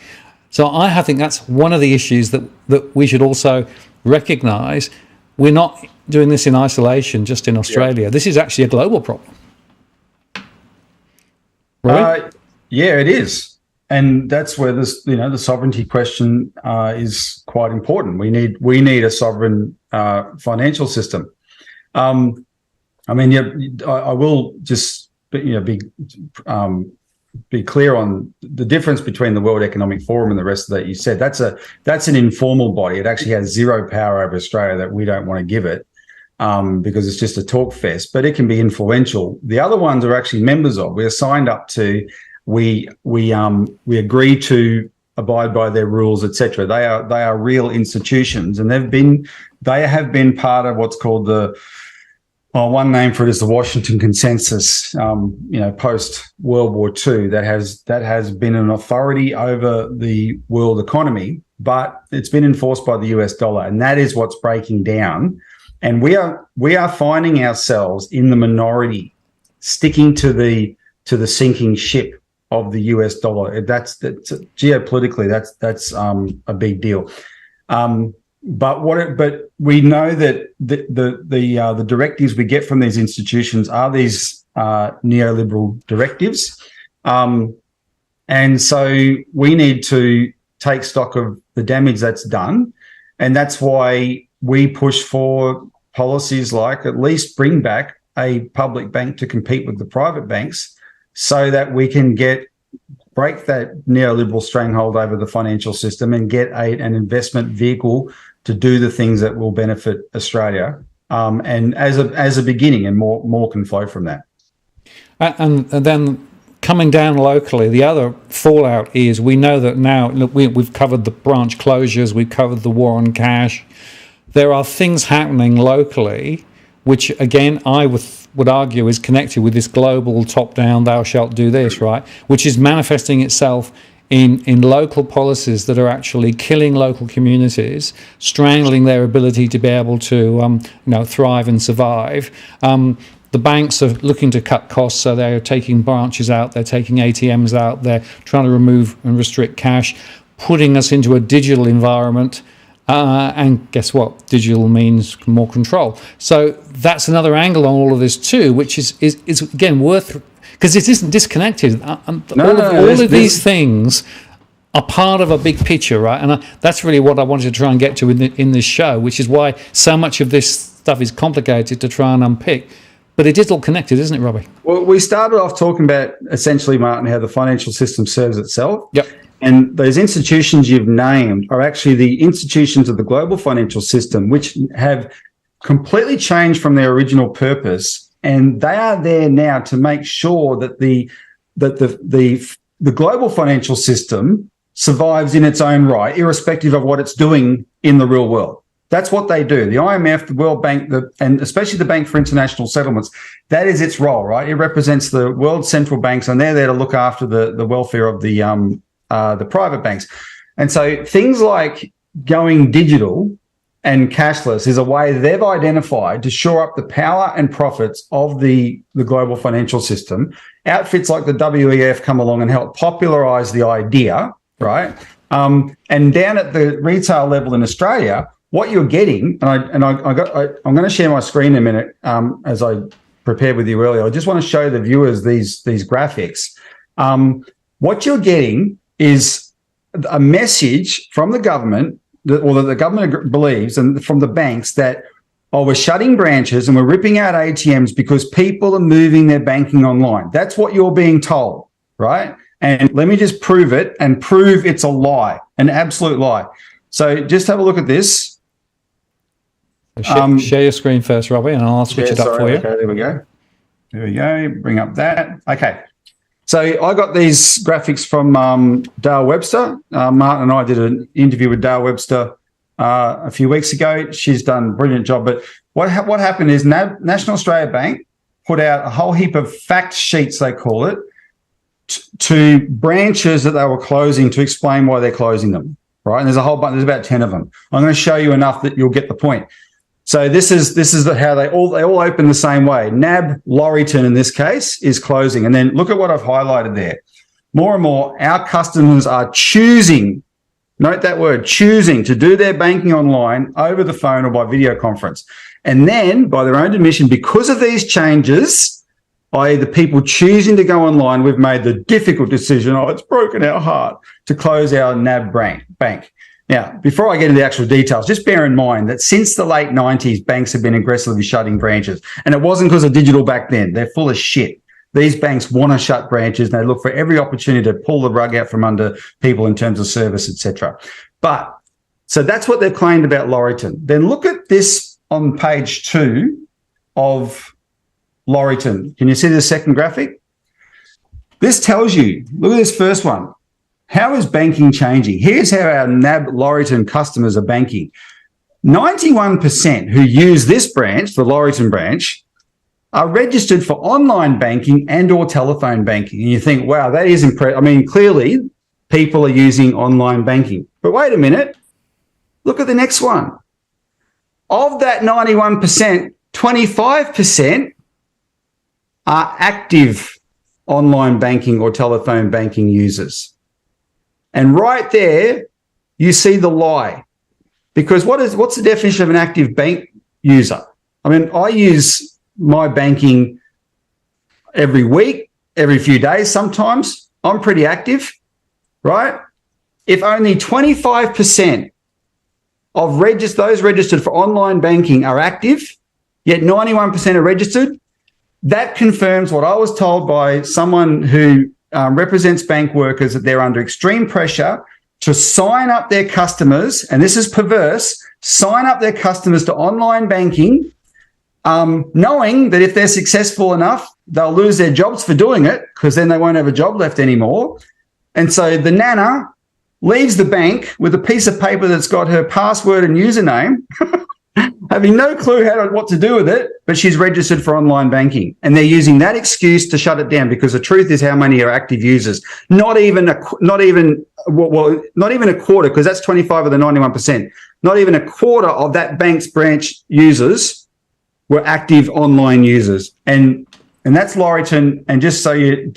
So I think that's one of the issues that we should also recognise. We're not doing this in isolation, just in Australia. Yeah. This is actually a global problem. Right? Yeah, it is, and that's where this, the sovereignty question is quite important. We need a sovereign financial system. I will just be clear on the difference between the World Economic Forum and the rest of that. You said that's an informal body. It actually has zero power over Australia that we don't want to give it. Because it's just a talk fest, but it can be influential. The other ones are actually members of. We're signed up to. We agree to abide by their rules, etc. They are real institutions, and they have been part of what's called one name for it is the Washington Consensus. Post World War II, that has been an authority over the world economy, but it's been enforced by the US dollar, and that is what's breaking down. And we are finding ourselves in the minority, sticking to the sinking ship of the US dollar. That's geopolitically, that's a big deal. But we know that the directives we get from these institutions are these neoliberal directives, and so we need to take stock of the damage that's done, and that's why we push for policies like at least bring back a public bank to compete with the private banks, so that we can break that neoliberal stranglehold over the financial system and get an investment vehicle to do the things that will benefit Australia. And as a beginning, and more can flow from that. And then coming down locally, the other fallout is we know that now, look, we've covered the branch closures, we've covered the war on cash. There are things happening locally, which again I would argue is connected with this global top-down, thou shalt do this, right? Which is manifesting itself in local policies that are actually killing local communities, strangling their ability to be able to thrive and survive. The banks are looking to cut costs, so they're taking branches out, they're taking ATMs out, they're trying to remove and restrict cash, putting us into a digital environment. And guess what? Digital means more control. So that's another angle on all of this too, which is again worth, because it isn't disconnected. All of these things are part of a big picture, right? And that's really what I wanted to try and get to in this show, which is why so much of this stuff is complicated to try and unpick. But it is all connected, isn't it, Robbie? Well, we started off talking about essentially, Martin, how the financial system serves itself. Yep. And those institutions you've named are actually the institutions of the global financial system, which have completely changed from their original purpose. And they are there now to make sure that the global financial system survives in its own right, irrespective of what it's doing in the real world. That's what they do. The IMF, the World Bank, and especially the Bank for International Settlements, that is its role, right? It represents the world central banks, and they're there to look after the welfare of the private banks. And so things like going digital and cashless is a way they've identified to shore up the power and profits of the global financial system. Outfits like the WEF come along and help popularize the idea, right? And down at the retail level in Australia, what you're getting, I'm going to share my screen in a minute as I prepared with you earlier. I just want to show the viewers these graphics. What you're getting is a message from the government, that the government believes, and from the banks, that, we're shutting branches and we're ripping out ATMs because people are moving their banking online. That's what you're being told, right? And let me just prove it, and prove it's a lie, an absolute lie. So just have a look at this. Share your screen first, Robbie, and I'll switch it up for you. Okay, there we go. Bring up that. Okay. So I got these graphics from Dale Webster. Martin and I did an interview with Dale Webster a few weeks ago. She's done a brilliant job. But what happened is National Australia Bank put out a whole heap of fact sheets, they call it, to branches that they were closing to explain why they're closing them, right? And there's a whole bunch. There's about 10 of them. I'm going to show you enough that you'll get the point. So this is how they all open the same way. NAB Laurieton in this case is closing, and then look at what I've highlighted there. More and more, our customers are choosing. Note that word, choosing to do their banking online over the phone or by video conference, and then by their own admission, because of these changes, i.e. the people choosing to go online, we've made the difficult decision. It's broken our heart to close our NAB bank. Now, before I get into the actual details, just bear in mind that since the late 90s, banks have been aggressively shutting branches. And it wasn't because of digital back then. They're full of shit. These banks want to shut branches, and they look for every opportunity to pull the rug out from under people in terms of service, etc. But so that's what they've claimed about Laurieton. Then look at this on page 2 of Laurieton. Can you see the second graphic? This tells you, look at this first one. How is banking changing? Here's how our NAB Laurieton customers are banking. 91% who use this branch, the Laurieton branch, are registered for online banking and or telephone banking. And you think, wow, that is impressive. I mean, clearly people are using online banking. But wait a minute. Look at the next one. Of that 91%, 25% are active online banking or telephone banking users. And right there, you see the lie. Because what's the definition of an active bank user? I mean, I use my banking every week, every few days sometimes. I'm pretty active, right? If only 25% of those registered for online banking are active, yet 91% are registered, that confirms what I was told by someone who represents bank workers, that they're under extreme pressure to sign up their customers, and this is perverse, sign up their customers to online banking, knowing that if they're successful enough, they'll lose their jobs for doing it, because then they won't have a job left anymore. And so the nana leaves the bank with a piece of paper that's got her password and username, having no clue what to do with it, but she's registered for online banking. And they're using that excuse to shut it down, because the truth is, how many are active users? Not even a quarter, because that's 25 of the 91%. Not even a quarter of that bank's branch users were active online users. And that's Laurieton. And just so you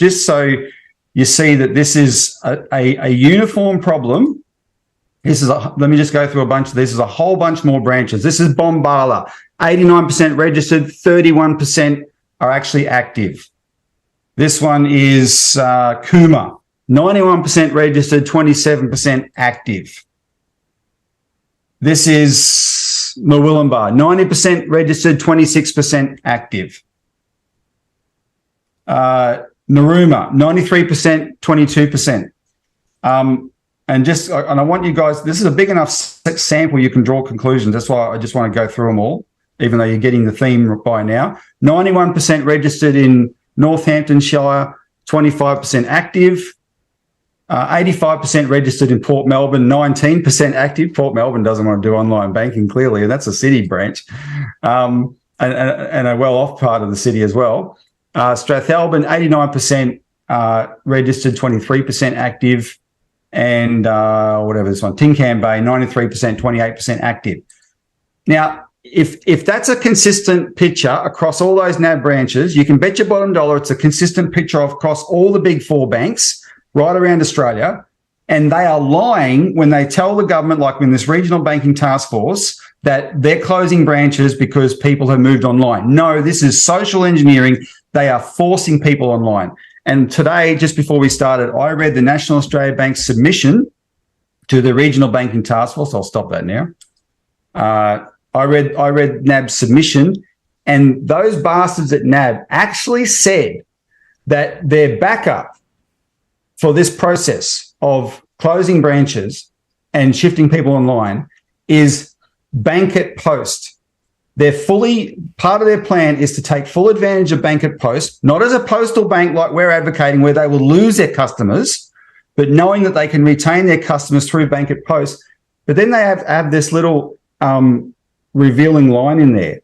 see that this is a uniform problem. Let me just go through a bunch of this. Is a whole bunch more branches. This is Bombala, 89% registered, 31% are actually active. This one is Cooma, 91% registered, 27% active. This is Murwillumbah, 90% registered, 26% active. Narooma, 93%, 22%. And I want you guys, this is a big enough sample you can draw conclusions. That's why I just want to go through them all, even though you're getting the theme by now. 91% registered in Northamptonshire, 25% active. 85% registered in Port Melbourne, 19% active. Port Melbourne doesn't want to do online banking, clearly, and that's a city branch, and a well-off part of the city as well. Strathalbyn, 89% registered, 23% active. And whatever this one, Tincan Bay, 93%, 28% active. Now, if that's a consistent picture across all those NAB branches, you can bet your bottom dollar it's a consistent picture across all the big four banks right around Australia. And they are lying when they tell the government, like in this regional banking task force, that they're closing branches because people have moved online. No, this is social engineering. They are forcing people online. And today, just before we started, I read the National Australia Bank submission to the Regional Banking Task Force. I'll stop that now. I read NAB's submission, and those bastards at NAB actually said that their backup for this process of closing branches and shifting people online is Bank at Post. They're fully, part of their plan is to take full advantage of Bank at Post, not as a postal bank like we're advocating, where they will lose their customers, but knowing that they can retain their customers through Bank at Post. But then they have this little revealing line in there.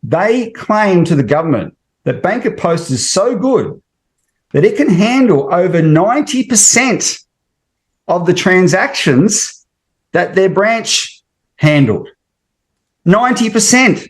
They claim to the government that Bank at Post is so good that it can handle over 90% of the transactions that their branch handled. 90%.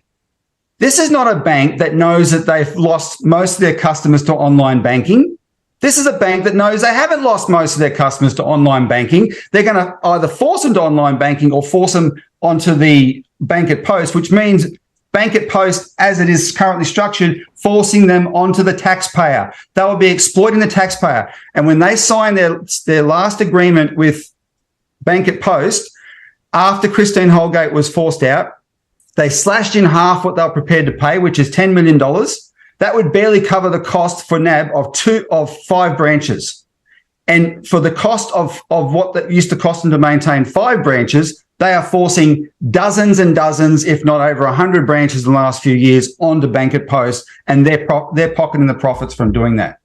This is not a bank that knows that they've lost most of their customers to online banking. This is a bank that knows they haven't lost most of their customers to online banking. They're going to either force them to online banking or force them onto the Bank at Post, which means Bank at Post, as it is currently structured, forcing them onto the taxpayer. They will be exploiting the taxpayer. And when they sign their last agreement with Bank at Post, after Christine Holgate was forced out, they slashed in half what they were prepared to pay, which is $10 million. That would barely cover the cost for NAB of 5 branches. And for the cost of what that used to cost them to maintain 5 branches, they are forcing dozens and dozens, if not over 100 branches in the last few years onto Bank at Post, and they're pocketing the profits from doing that,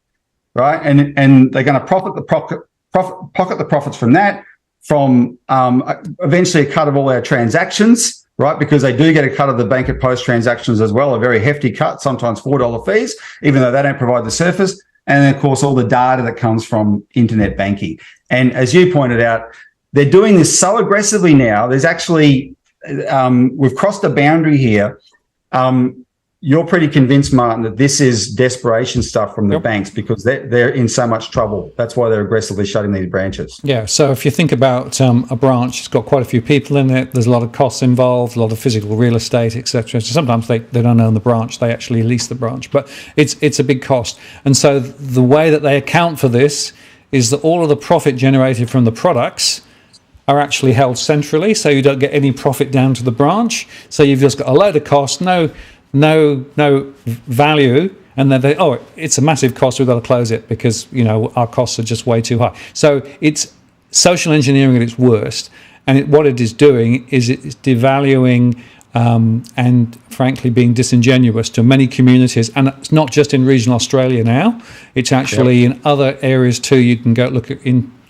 right? And they're going to pocket the profits from that, from eventually a cut of all our transactions, right? Because they do get a cut of the Bank at Post transactions as well, a very hefty cut, sometimes $4 fees, even though they don't provide the surface. And then, of course, all the data that comes from internet banking. And as you pointed out, they're doing this so aggressively now. There's actually, we've crossed a boundary here. You're pretty convinced, Martin, that this is desperation stuff from the banks because they're in so much trouble. That's why they're aggressively shutting these branches. Yeah, so if you think about a branch, it's got quite a few people in it. There's a lot of costs involved, a lot of physical real estate, etc. So sometimes they don't own the branch. They actually lease the branch. But it's a big cost. And so the way that they account for this is that all of the profit generated from the products are actually held centrally, so you don't get any profit down to the branch. So you've just got a load of costs, no value, and then it's a massive cost, we've got to close it because our costs are just way too high. So it's social engineering at its worst, and what it is doing is it's devaluing and frankly being disingenuous to many communities. And it's not just in regional Australia now, it's actually in other areas too. You can go look at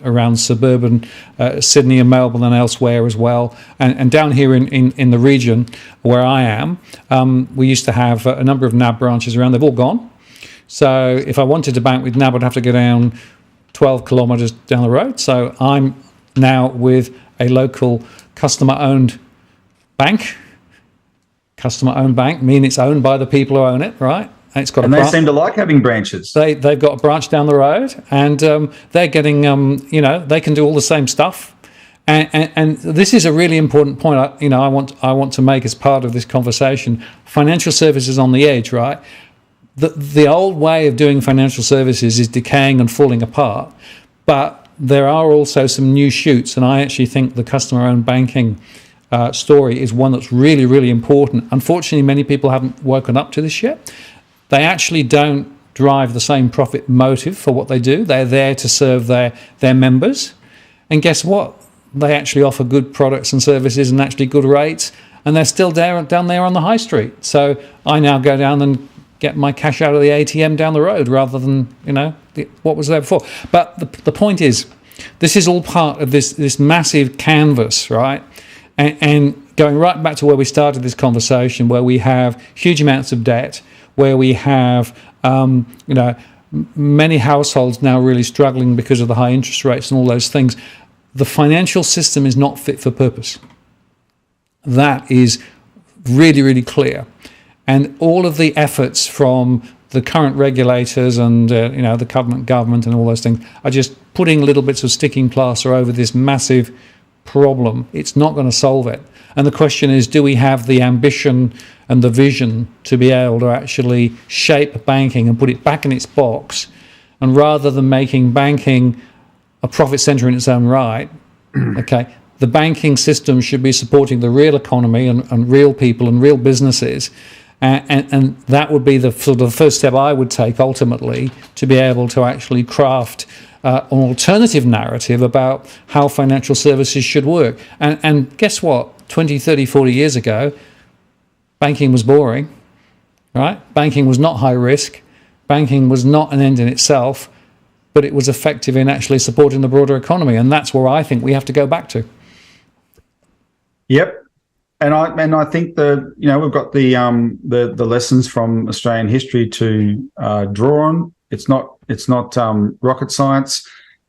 around suburban Sydney and Melbourne and elsewhere as well. And down here in the region where I am, we used to have a number of NAB branches around. They've all gone. So if I wanted to bank with NAB, I'd have to go down 12 kilometres down the road. So I'm now with a local customer-owned bank. Customer-owned bank, meaning it's owned by the people who own it, right? And they seem to like having branches. They've got a branch down the road, and they're getting, they can do all the same stuff. And this is a really important point. I want to make as part of this conversation. Financial services on the edge, right? The old way of doing financial services is decaying and falling apart, but there are also some new shoots, and I actually think the customer-owned banking story is one that's really, really important. Unfortunately, many people haven't woken up to this yet. They actually don't drive the same profit motive for what they do. They're there to serve their members. And guess what? They actually offer good products and services and actually good rates, and they're still down there on the high street. So I now go down and get my cash out of the ATM down the road rather than, what was there before. But the point is, this is all part of this massive canvas, right? And going right back to where we started this conversation, where we have huge amounts of debt, where we have, many households now really struggling because of the high interest rates and all those things. The financial system is not fit for purpose. That is really, really clear. And all of the efforts from the current regulators and, the government and all those things are just putting little bits of sticking plaster over this massive problem. It's not going to solve it. And the question is, do we have the ambition and the vision to be able to actually shape banking and put it back in its box? And rather than making banking a profit centre in its own right, okay, the banking system should be supporting the real economy and real people and real businesses. And that would be the first step I would take ultimately to be able to actually craft an alternative narrative about how financial services should work. And guess what? 20, 30, 40 years ago, banking was boring, right? Banking was not high risk. Banking was not an end in itself, but it was effective in actually supporting the broader economy. And that's where I think we have to go back to. Yep. And I think we've got the lessons from Australian history to draw on. It's not rocket science.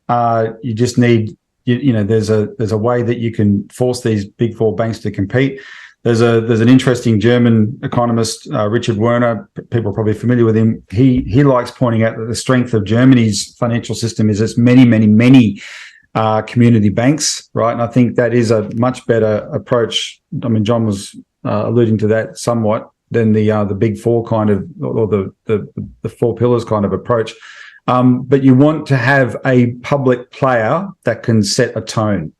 You just need there's a way that you can force these big four banks to compete. There's an interesting German economist, Richard Werner. People are probably familiar with him. He likes pointing out that the strength of Germany's financial system is its many community banks, right? And I think that is a much better approach. I mean, John was alluding to that somewhat than the big four kind of, or the four pillars kind of approach. But you want to have a public player that can set a tone,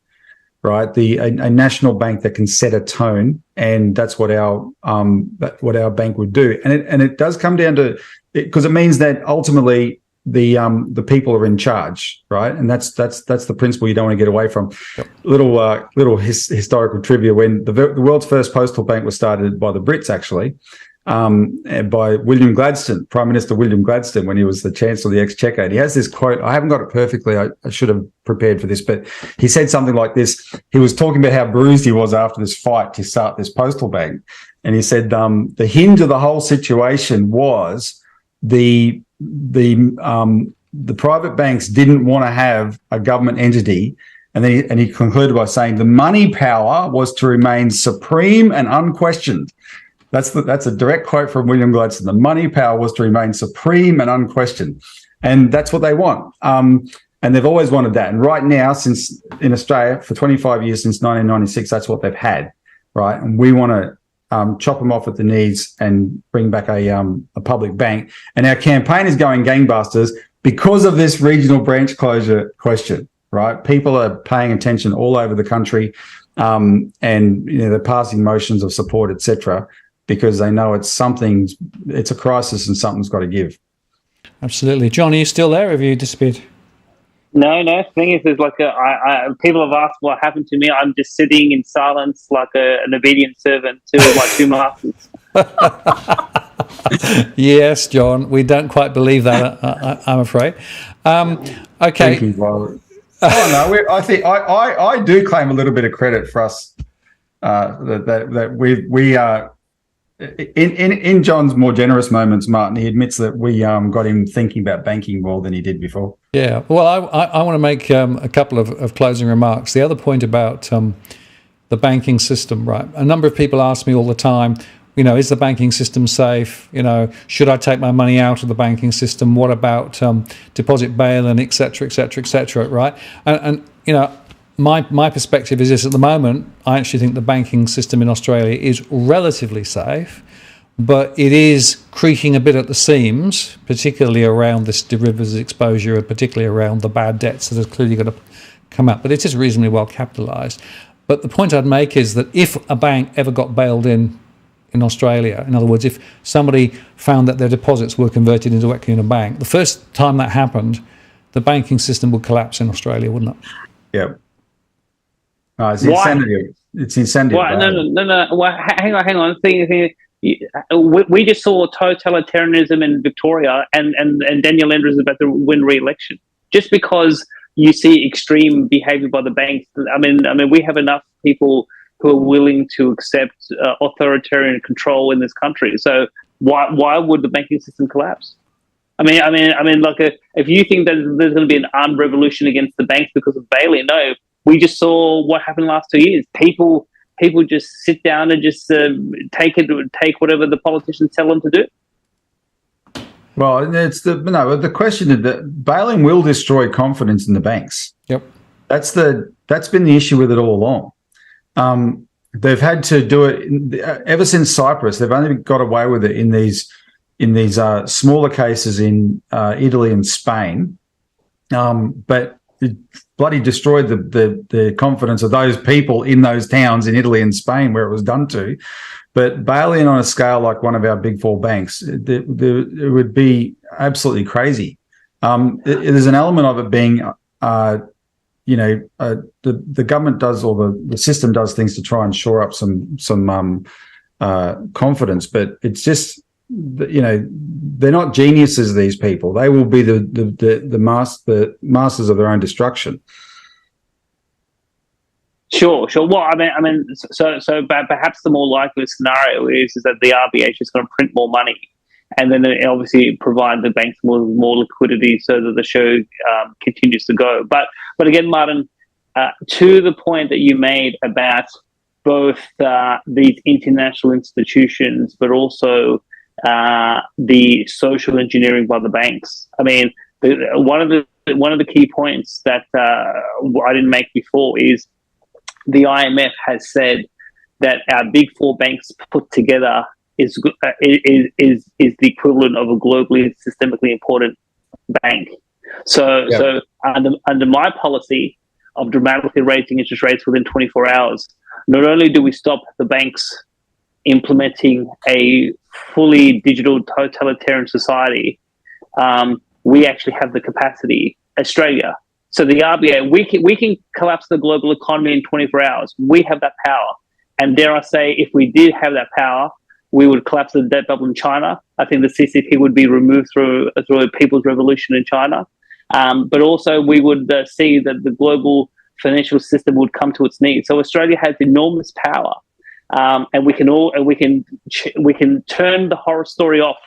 right? A national bank that can set a tone, and that's what our bank would do. And it does come down to it, because it means that ultimately the people are in charge, right? And that's the principle you don't want to get away from. Yep. Little historical trivia: when the world's first postal bank was started by the Brits, actually, by William Gladstone, Prime Minister William Gladstone, when he was the Chancellor of the Exchequer. And he has this quote. I haven't got it perfectly. I should have prepared for this, but he said something like this. He was talking about how bruised he was after this fight to start this postal bank, and he said the hinge of the whole situation was the private banks didn't want to have a government entity, and he concluded by saying the money power was to remain supreme and unquestioned. That's a direct quote from William Gladstone. The money power was to remain supreme and unquestioned, and that's what they want. And they've always wanted that. And right now, since in Australia for 25 years, since 1996, that's what they've had, right? And we want to chop them off at the knees and bring back a public bank. And our campaign is going gangbusters because of this regional branch closure question, right? People are paying attention all over the country, and they're passing motions of support, etc., because they know it's a crisis and something's got to give. Absolutely. John, are you still there? Or have you disappeared? No. The thing is, there's people have asked what happened to me. I'm just sitting in silence like an obedient servant to my two masters. Yes, John, we don't quite believe that, I'm afraid. Okay. Thank you, Violet. I think I do claim a little bit of credit for us that we are. In John's more generous moments, Martin, he admits that we got him thinking about banking more than he did before. Yeah, well, I want to make a couple of closing remarks. The other point about the banking system, right? A number of people ask me all the time, is the banking system safe? Should I take my money out of the banking system? What about deposit bail-in, et cetera, right? And my perspective is this: at the moment, I actually think the banking system in Australia is relatively safe, but it is creaking a bit at the seams, particularly around this derivatives exposure and particularly around the bad debts that are clearly going to come up. But it is reasonably well capitalised. But the point I'd make is that if a bank ever got bailed in Australia, in other words, if somebody found that their deposits were converted into equity in a bank, the first time that happened, the banking system would collapse in Australia, wouldn't it? Yeah. It's insanity. It's insanity. No. Well, hang on. We just saw totalitarianism in Victoria, and Daniel Andrews is about to win re-election. Just because you see extreme behaviour by the banks, I mean, we have enough people who are willing to accept authoritarian control in this country. So why would the banking system collapse? I mean, if you think that there's going to be an armed revolution against the banks because of bail-in, no. We just saw what happened the last 2 years. People just sit down and just take whatever the politicians tell them to do. Well, the question is that bail-in will destroy confidence in the banks. Yep, that's been the issue with it all along. They've had to do it ever since Cyprus. They've only got away with it in these smaller cases in Italy and Spain, but it bloody destroyed the confidence of those people in those towns in Italy and Spain where it was done to. But bail-in on a scale like one of our big four banks, it would be absolutely crazy. There's an element of it being, the government does, or the system does things to try and shore up some confidence, but it's just, they're not geniuses. These people, they will be the masters of their own destruction. Sure. Well, I mean, but perhaps the more likely scenario is that the RBA is just going to print more money, and then it obviously provide the banks more liquidity so that the show continues to go. But again, Martin, to the point that you made about both these international institutions, but also the social engineering by the banks. I mean, one of the key points that I didn't make before is the IMF has said that our big four banks put together is the equivalent of a globally systemically important bank. So under my policy of dramatically raising interest rates within 24 hours, not only do we stop the banks implementing a fully digital totalitarian society, we actually have the capacity, Australia. So the RBA, we can collapse the global economy in 24 hours. We have that power. And dare I say, if we did have that power, we would collapse the debt bubble in China. I think the CCP would be removed through a people's revolution in China. But also we would see that the global financial system would come to its knees. So Australia has enormous power. And we can turn the horror story off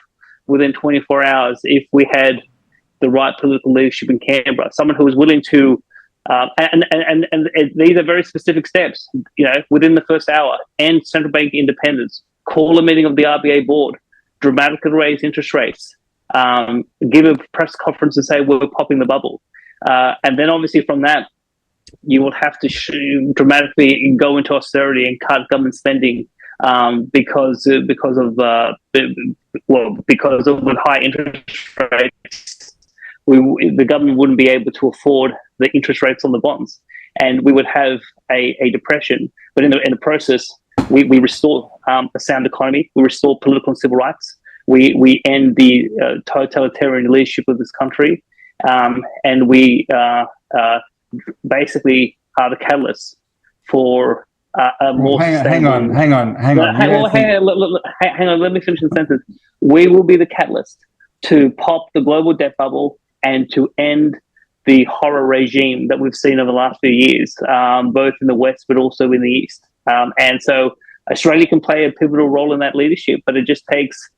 within 24 hours if we had the right political leadership in Canberra, someone who was willing to, and these are very specific steps, within the first hour, end central bank independence, call a meeting of the RBA board, dramatically raise interest rates, give a press conference and say we're popping the bubble, and then obviously from that you will have to dramatically go into austerity and cut government spending because of with high interest rates. The government wouldn't be able to afford the interest rates on the bonds, and we would have a depression. But in the process, we restore a sound economy, we restore political and civil rights, we end the totalitarian leadership of this country, and we basically are the catalyst for a more. Hang on. Hang on. Let me finish the sentence. We will be the catalyst to pop the global debt bubble and to end the horror regime that we've seen over the last few years, both in the West but also in the East. And so Australia can play a pivotal role in that leadership, but it just takes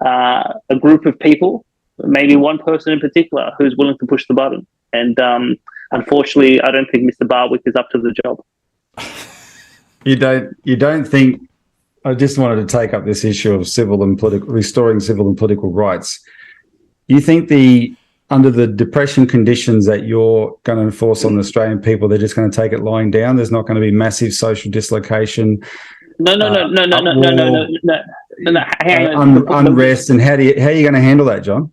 a group of people, maybe one person in particular, who's willing to push the button. And unfortunately, I don't think Mr. Barwick is up to the job. You don't think? I just wanted to take up this issue of restoring civil and political rights. You think under the depression conditions that you're going to enforce on the Australian people, they're just going to take it lying down? There's not going to be massive social dislocation. No. Unrest, and how are you going to handle that, John?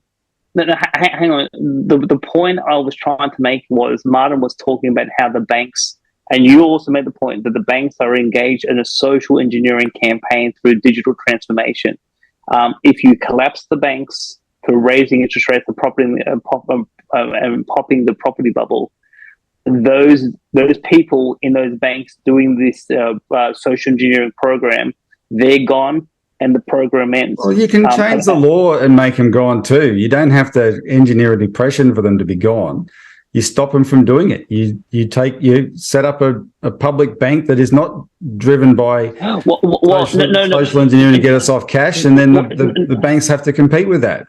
No, hang on. The point I was trying to make was Martin was talking about how the banks, and you also made the point that the banks are engaged in a social engineering campaign through digital transformation. If you collapse the banks through raising interest rates and popping the property bubble, those people in those banks doing this social engineering program, they're gone. And the program ends. Well, you can change the law and make them gone too. You don't have to engineer a depression for them to be gone. You stop them from doing it. You set up a public bank that is not driven by social engineering to get us off cash, and then the banks have to compete with that.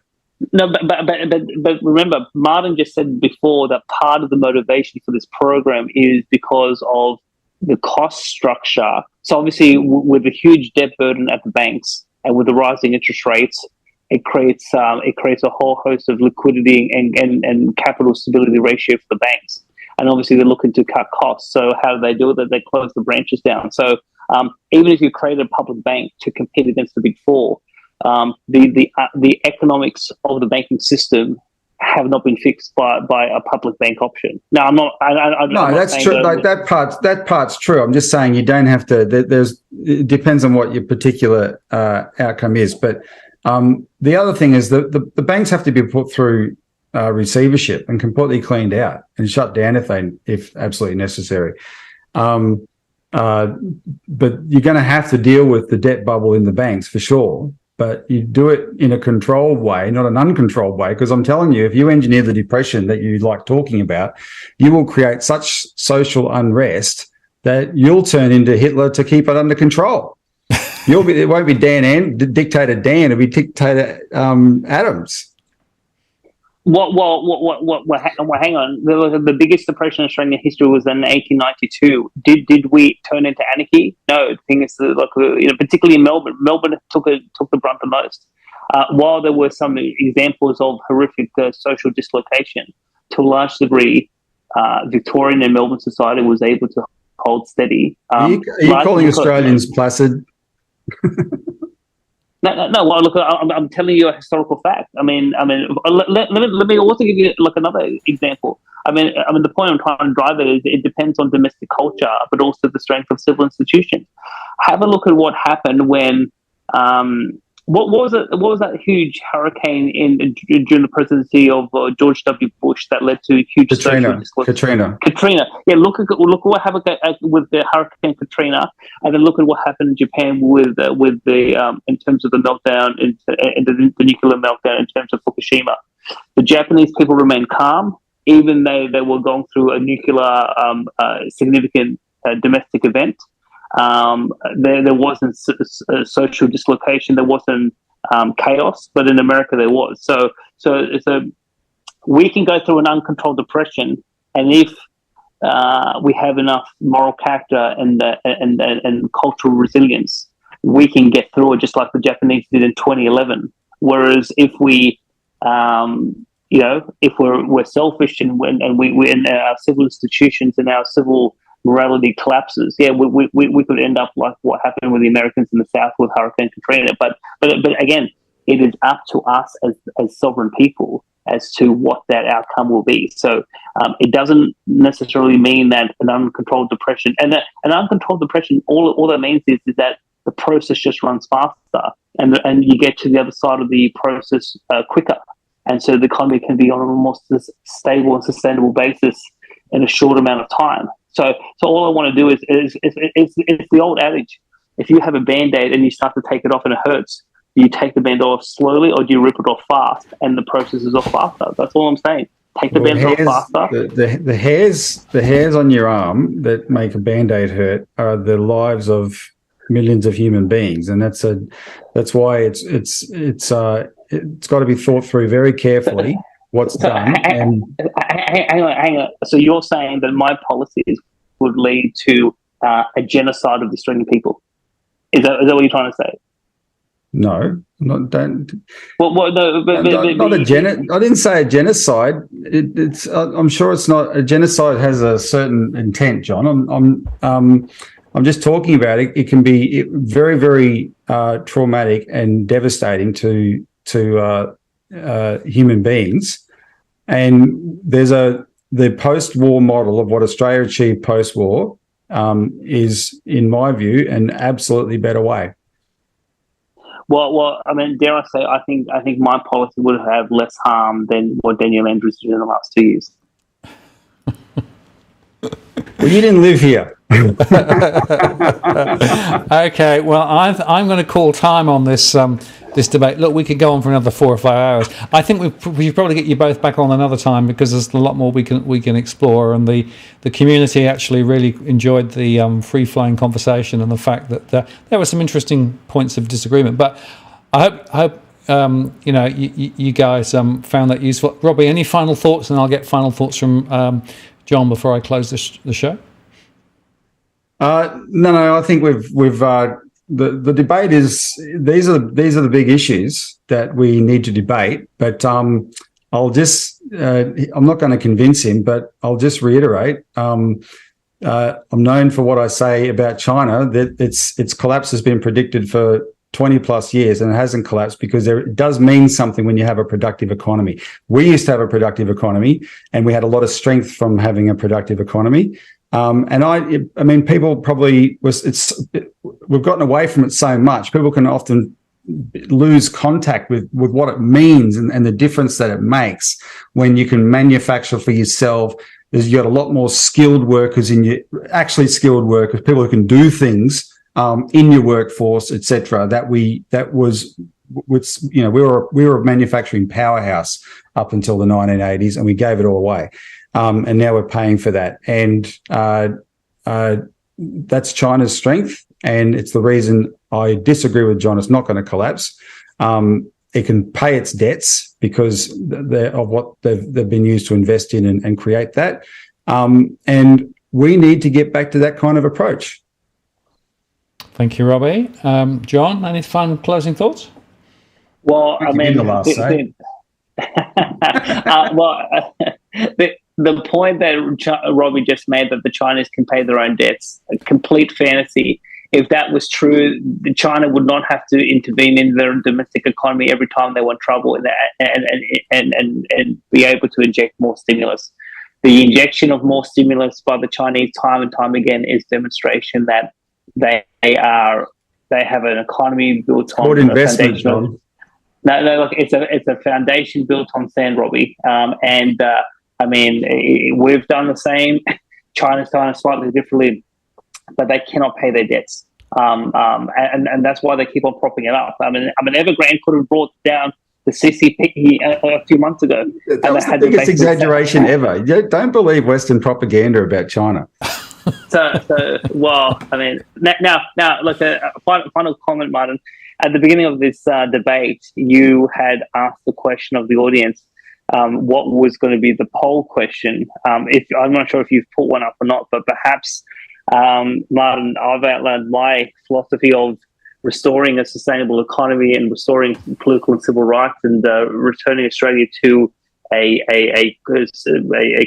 No, but remember, Martin just said before that part of the motivation for this program is because of the cost structure. So obviously, with the huge debt burden at the banks and with the rising interest rates, it creates a whole host of liquidity and capital stability ratio for the banks. And obviously, they're looking to cut costs. So how do they do it? They close the branches down. So even if you create a public bank to compete against the big four, the economics of the banking system have not been fixed by a public bank option. Now, I'm not. No, that's true. That part's true. I'm just saying you don't have to. It depends on what your particular outcome is. But the other thing is that the banks have to be put through receivership and completely cleaned out and shut down if absolutely necessary. but you're going to have to deal with the debt bubble in the banks for sure. But you do it in a controlled way, not an uncontrolled way, because I'm telling you, if you engineer the depression that you like talking about, you will create such social unrest that you'll turn into Hitler to keep it under control. It won't be dictator Dan, it'll be dictator Adams. Well, hang on. The biggest depression in Australian history was in 1892. Did we turn into anarchy? No. The thing is, particularly in Melbourne took the brunt the most. While there were some examples of horrific social dislocation, to a large degree, Victorian and Melbourne society was able to hold steady. Are you calling Australians placid? No. Well, look, I'm telling you a historical fact. I mean, let me also give you another example. I mean, the point I'm trying to drive at is it depends on domestic culture, but also the strength of civil institutions. Have a look at what happened when what was that huge hurricane during the presidency of George W. Bush that led to huge Katrina. Yeah, look at what happened with the Hurricane Katrina, and then look at what happened in Japan with the in terms of the meltdown and the nuclear meltdown in terms of Fukushima. The Japanese people remained calm, even though they were going through a nuclear significant domestic event. There wasn't social dislocation, there wasn't chaos, but in America there was. So we can go through an uncontrolled depression, and if we have enough moral character and cultural resilience, we can get through it, just like the Japanese did in 2011. Whereas if we if we're selfish and we in our civil institutions and our civil morality collapses, we could end up like what happened with the Americans in the South with Hurricane Katrina. But again, it is up to us as sovereign people as to what that outcome will be. So it doesn't necessarily mean that an uncontrolled depression, and an uncontrolled depression, all that means is that the process just runs faster, and you get to the other side of the process quicker, and so the economy can be on a more stable and sustainable basis in a short amount of time. So all I want to do is the old adage: if you have a Band-Aid and you start to take it off and it hurts, do you take the Band-Aid off slowly or do you rip it off fast and the process is off faster? That's all I'm saying. Take the Band-Aid off faster. The hairs on your arm that make a Band-Aid hurt are the lives of millions of human beings, and that's why it's got to be thought through very carefully. What's done? Hang on. So you're saying that my policies would lead to a genocide of the Australian people? Is that what you're trying to say? No, don't. Well, no, not a genocide. I didn't say a genocide. It's. I'm sure it's not. A genocide has a certain intent, John. I'm just talking about it. It can be very, very traumatic and devastating to human beings. And there's the post-war model of what Australia achieved post-war is, in my view, an absolutely better way. Well, I mean, dare I say, I think my policy would have less harm than what Daniel Andrews did in the last 2 years. Well, you didn't live here. Okay, well, I'm going to call time on this this debate. Look, we could go on for another 4 or 5 hours. I think we should probably get you both back on another time, because there's a lot more we can explore, and the community actually really enjoyed the free-flowing conversation and the fact that there were some interesting points of disagreement. But I hope you guys found that useful. Robbie, any final thoughts? And I'll get final thoughts from John before I close the show. No. I think we've the debate is these are the big issues that we need to debate. But I'll just I'm not going to convince him, but I'll just reiterate. I'm known for what I say about China, that its collapse has been predicted for 20 plus years, and it hasn't collapsed because it does mean something when you have a productive economy. We used to have a productive economy, and we had a lot of strength from having a productive economy. And I mean, people probably we've gotten away from it so much. People can often lose contact with what it means and the difference that it makes when you can manufacture for yourself is you got a lot more skilled workers actually skilled workers, people who can do things in your workforce, etc. We were a manufacturing powerhouse up until the 1980s, and we gave it all away, and now we're paying for that. And that's China's strength, and it's the reason I disagree with John. It's not going to collapse. It can pay its debts because of what they've been used to invest in and create that. And we need to get back to that kind of approach. Thank you, Robbie. John, any final closing thoughts? Well, I mean, the point that Robbie just made, that the Chinese can pay their own debts, a complete fantasy. If that was true, China would not have to intervene in their domestic economy every time they want trouble and be able to inject more stimulus. The injection of more stimulus by the Chinese time and time again is demonstration that they have an economy built on investment, John. No, look, it's a foundation built on sand, Robbie. I mean, we've done the same. China's done it slightly differently, but they cannot pay their debts. And that's why they keep on propping it up. I mean, Evergrande could have brought down the CCP a few months ago. That was the biggest exaggeration ever. Don't believe Western propaganda about China. Well, I mean, now, look, a final comment, Martin. At the beginning of this debate, you had asked the question of the audience, what was going to be the poll question. I'm not sure if you've put one up or not, but perhaps, Martin, I've outlined my philosophy of restoring a sustainable economy and restoring political and civil rights, and returning Australia to a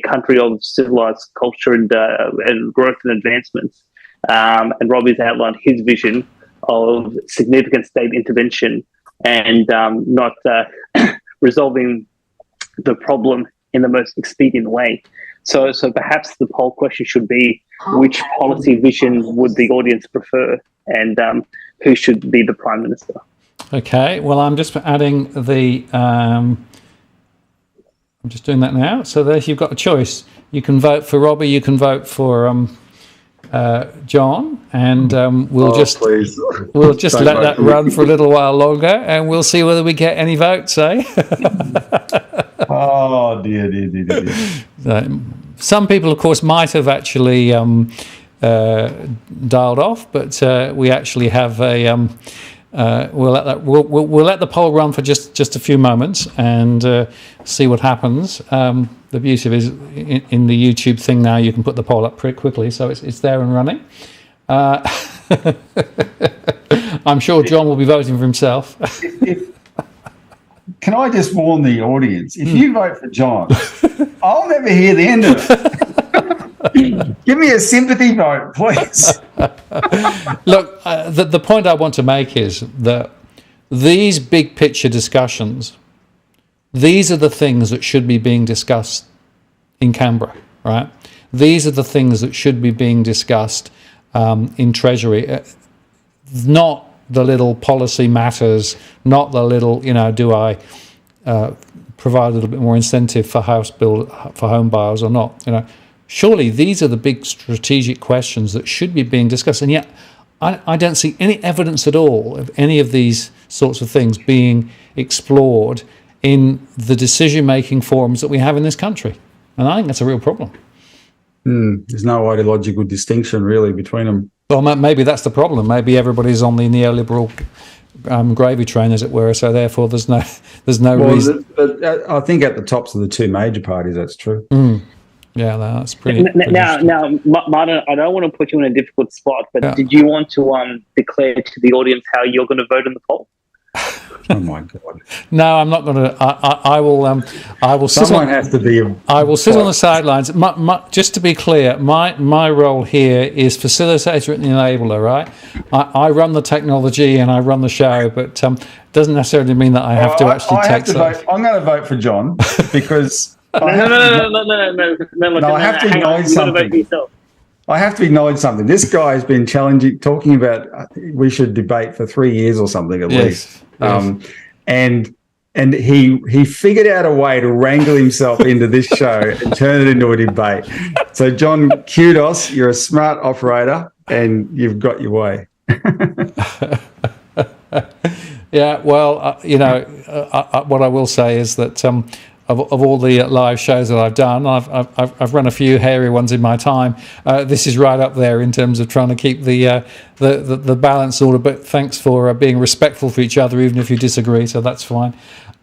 country of civilized culture and growth and advancements. And Robbie's outlined his vision of significant state intervention and not resolving the problem in the most expedient way. So perhaps the poll question should be, which policy vision would the audience prefer, and who should be the Prime Minister? Okay, well, I'm just adding the... I'm just doing that now. So there you've got a choice. You can vote for Robbie, you can vote for John, and we'll just let that run for a little while longer, and we'll see whether we get any votes, eh? Oh, dear. Some people, of course, might have actually dialed off, but we actually have a... we'll let the poll run for just a few moments and see what happens. The beauty of it is in the YouTube thing now, you can put the poll up pretty quickly, so it's there and running. I'm sure John will be voting for himself. Can I just warn the audience? If you vote for John, I'll never hear the end of it. Give me a sympathy vote, please. Look, the point I want to make is that these big picture discussions, these are the things that should be being discussed in Canberra, right? These are the things that should be being discussed in Treasury, not the little policy matters, not the little, do I provide a little bit more incentive for home buyers or not? Surely these are the big strategic questions that should be being discussed, and yet I don't see any evidence at all of any of these sorts of things being explored in the decision-making forums that we have in this country, and I think that's a real problem. There's no ideological distinction really between them. Well, maybe that's the problem. Maybe everybody's on the neoliberal gravy train, as it were. So therefore, there's no reason. But I think at the tops of the two major parties, that's true. Yeah, that's pretty. Now, Martin, I don't want to put you in a difficult spot, but did you want to declare to the audience how you're going to vote in the poll? Oh my God! No, I'm not going to. I will. I will. Someone has to be. I will sit on the sidelines. Just to be clear, my role here is facilitator and enabler. Right? I run the technology and I run the show, but doesn't necessarily mean that I have to actually take sides. I'm going to vote for John because. No. I have to acknowledge something. I have to acknowledge something. This guy has been talking about we should debate for 3 years or something at least. Yes. And and he figured out a way to wrangle himself into this show and turn it into a debate. So, John, kudos. You're a smart operator, and you've got your way. Yeah, well, what I will say is that of all the live shows that I've done, I've run a few hairy ones in my time. This is right up there in terms of trying to keep the balance order. But thanks for being respectful for each other, even if you disagree. So that's fine.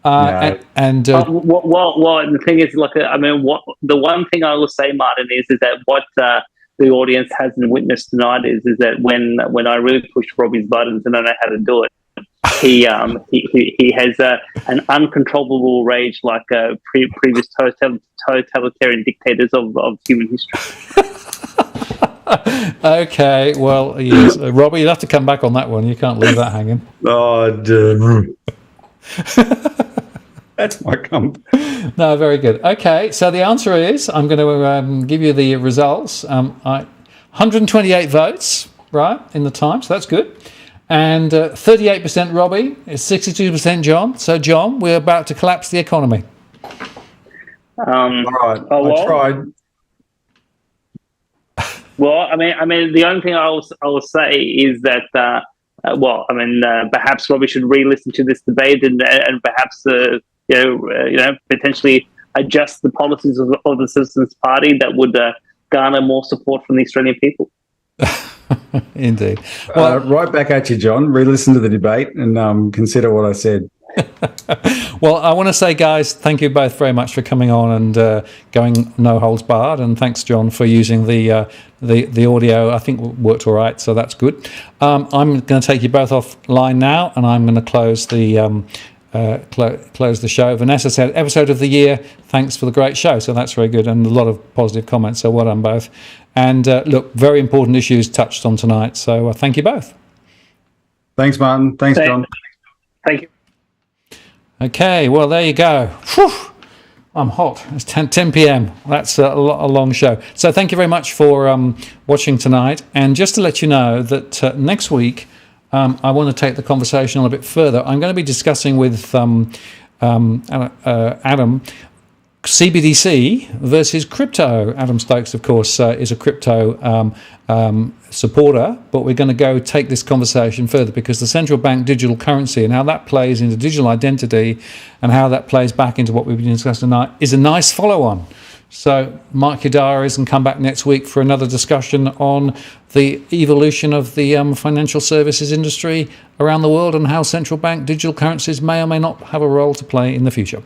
Well, the thing is, the one thing I will say, Martin, is that what the audience hasn't witnessed tonight is that when I really pushed Robbie's buttons and I know how to do it, he has an uncontrollable rage like previous totalitarian dictators of human history. Okay, well, yes. Robbie, you'll have to come back on that one. You can't leave that hanging. Oh, dude. That's my comp. No, very good. Okay, so the answer is, I'm going to give you the results. 128 votes, right, in the time, so that's good. And 38% Robbie, 62% John. So, John, we're about to collapse the economy. All right, I tried. Well, I mean, the only thing I will say is that, perhaps Robbie should re-listen to this debate and perhaps, potentially adjust the policies of the Citizens Party that would garner more support from the Australian people. Indeed. Well, right back at you, John. Re-listen to the debate and consider what I said. Well, I want to say, guys, thank you both very much for coming on and going no holds barred. And thanks, John, for using the audio. I think worked all right, so that's good. I'm going to take you both offline now, and I'm going to close the close the show. Vanessa said, episode of the year, thanks for the great show. So that's very good, and a lot of positive comments. So well done both. And look, very important issues touched on tonight. So thank you both. Thanks, Martin. Thanks, John. Thank you. Okay, well, there you go. Whew, I'm hot. It's 10 p.m. That's a long show. So thank you very much for watching tonight. And just to let you know that next week, I want to take the conversation on a bit further. I'm going to be discussing with Adam CBDC versus crypto. Adam Stokes, of course, is a crypto supporter, but we're going to go take this conversation further because the central bank digital currency and how that plays into digital identity and how that plays back into what we've been discussing tonight is a nice follow-on. So mark your diaries and come back next week for another discussion on the evolution of the financial services industry around the world and how central bank digital currencies may or may not have a role to play in the future.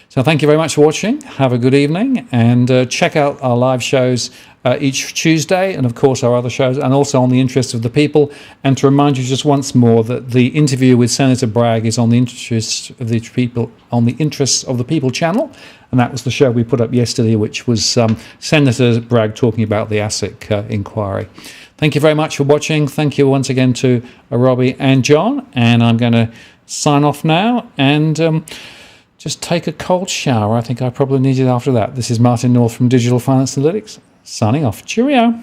So thank you very much for watching. Have a good evening, and check out our live shows each Tuesday, and of course our other shows, and also on the Interests of the People. And to remind you just once more that the interview with Senator Bragg is on the Interests of the People, on the Interests of the People channel, and that was the show we put up yesterday, which was Senator Bragg talking about the ASIC inquiry. Thank you very much for watching. Thank you once again to Robbie and John, and I'm going to sign off now and just take a cold shower. I think I probably need it after that. This is Martin North from Digital Finance Analytics, signing off. Cheerio.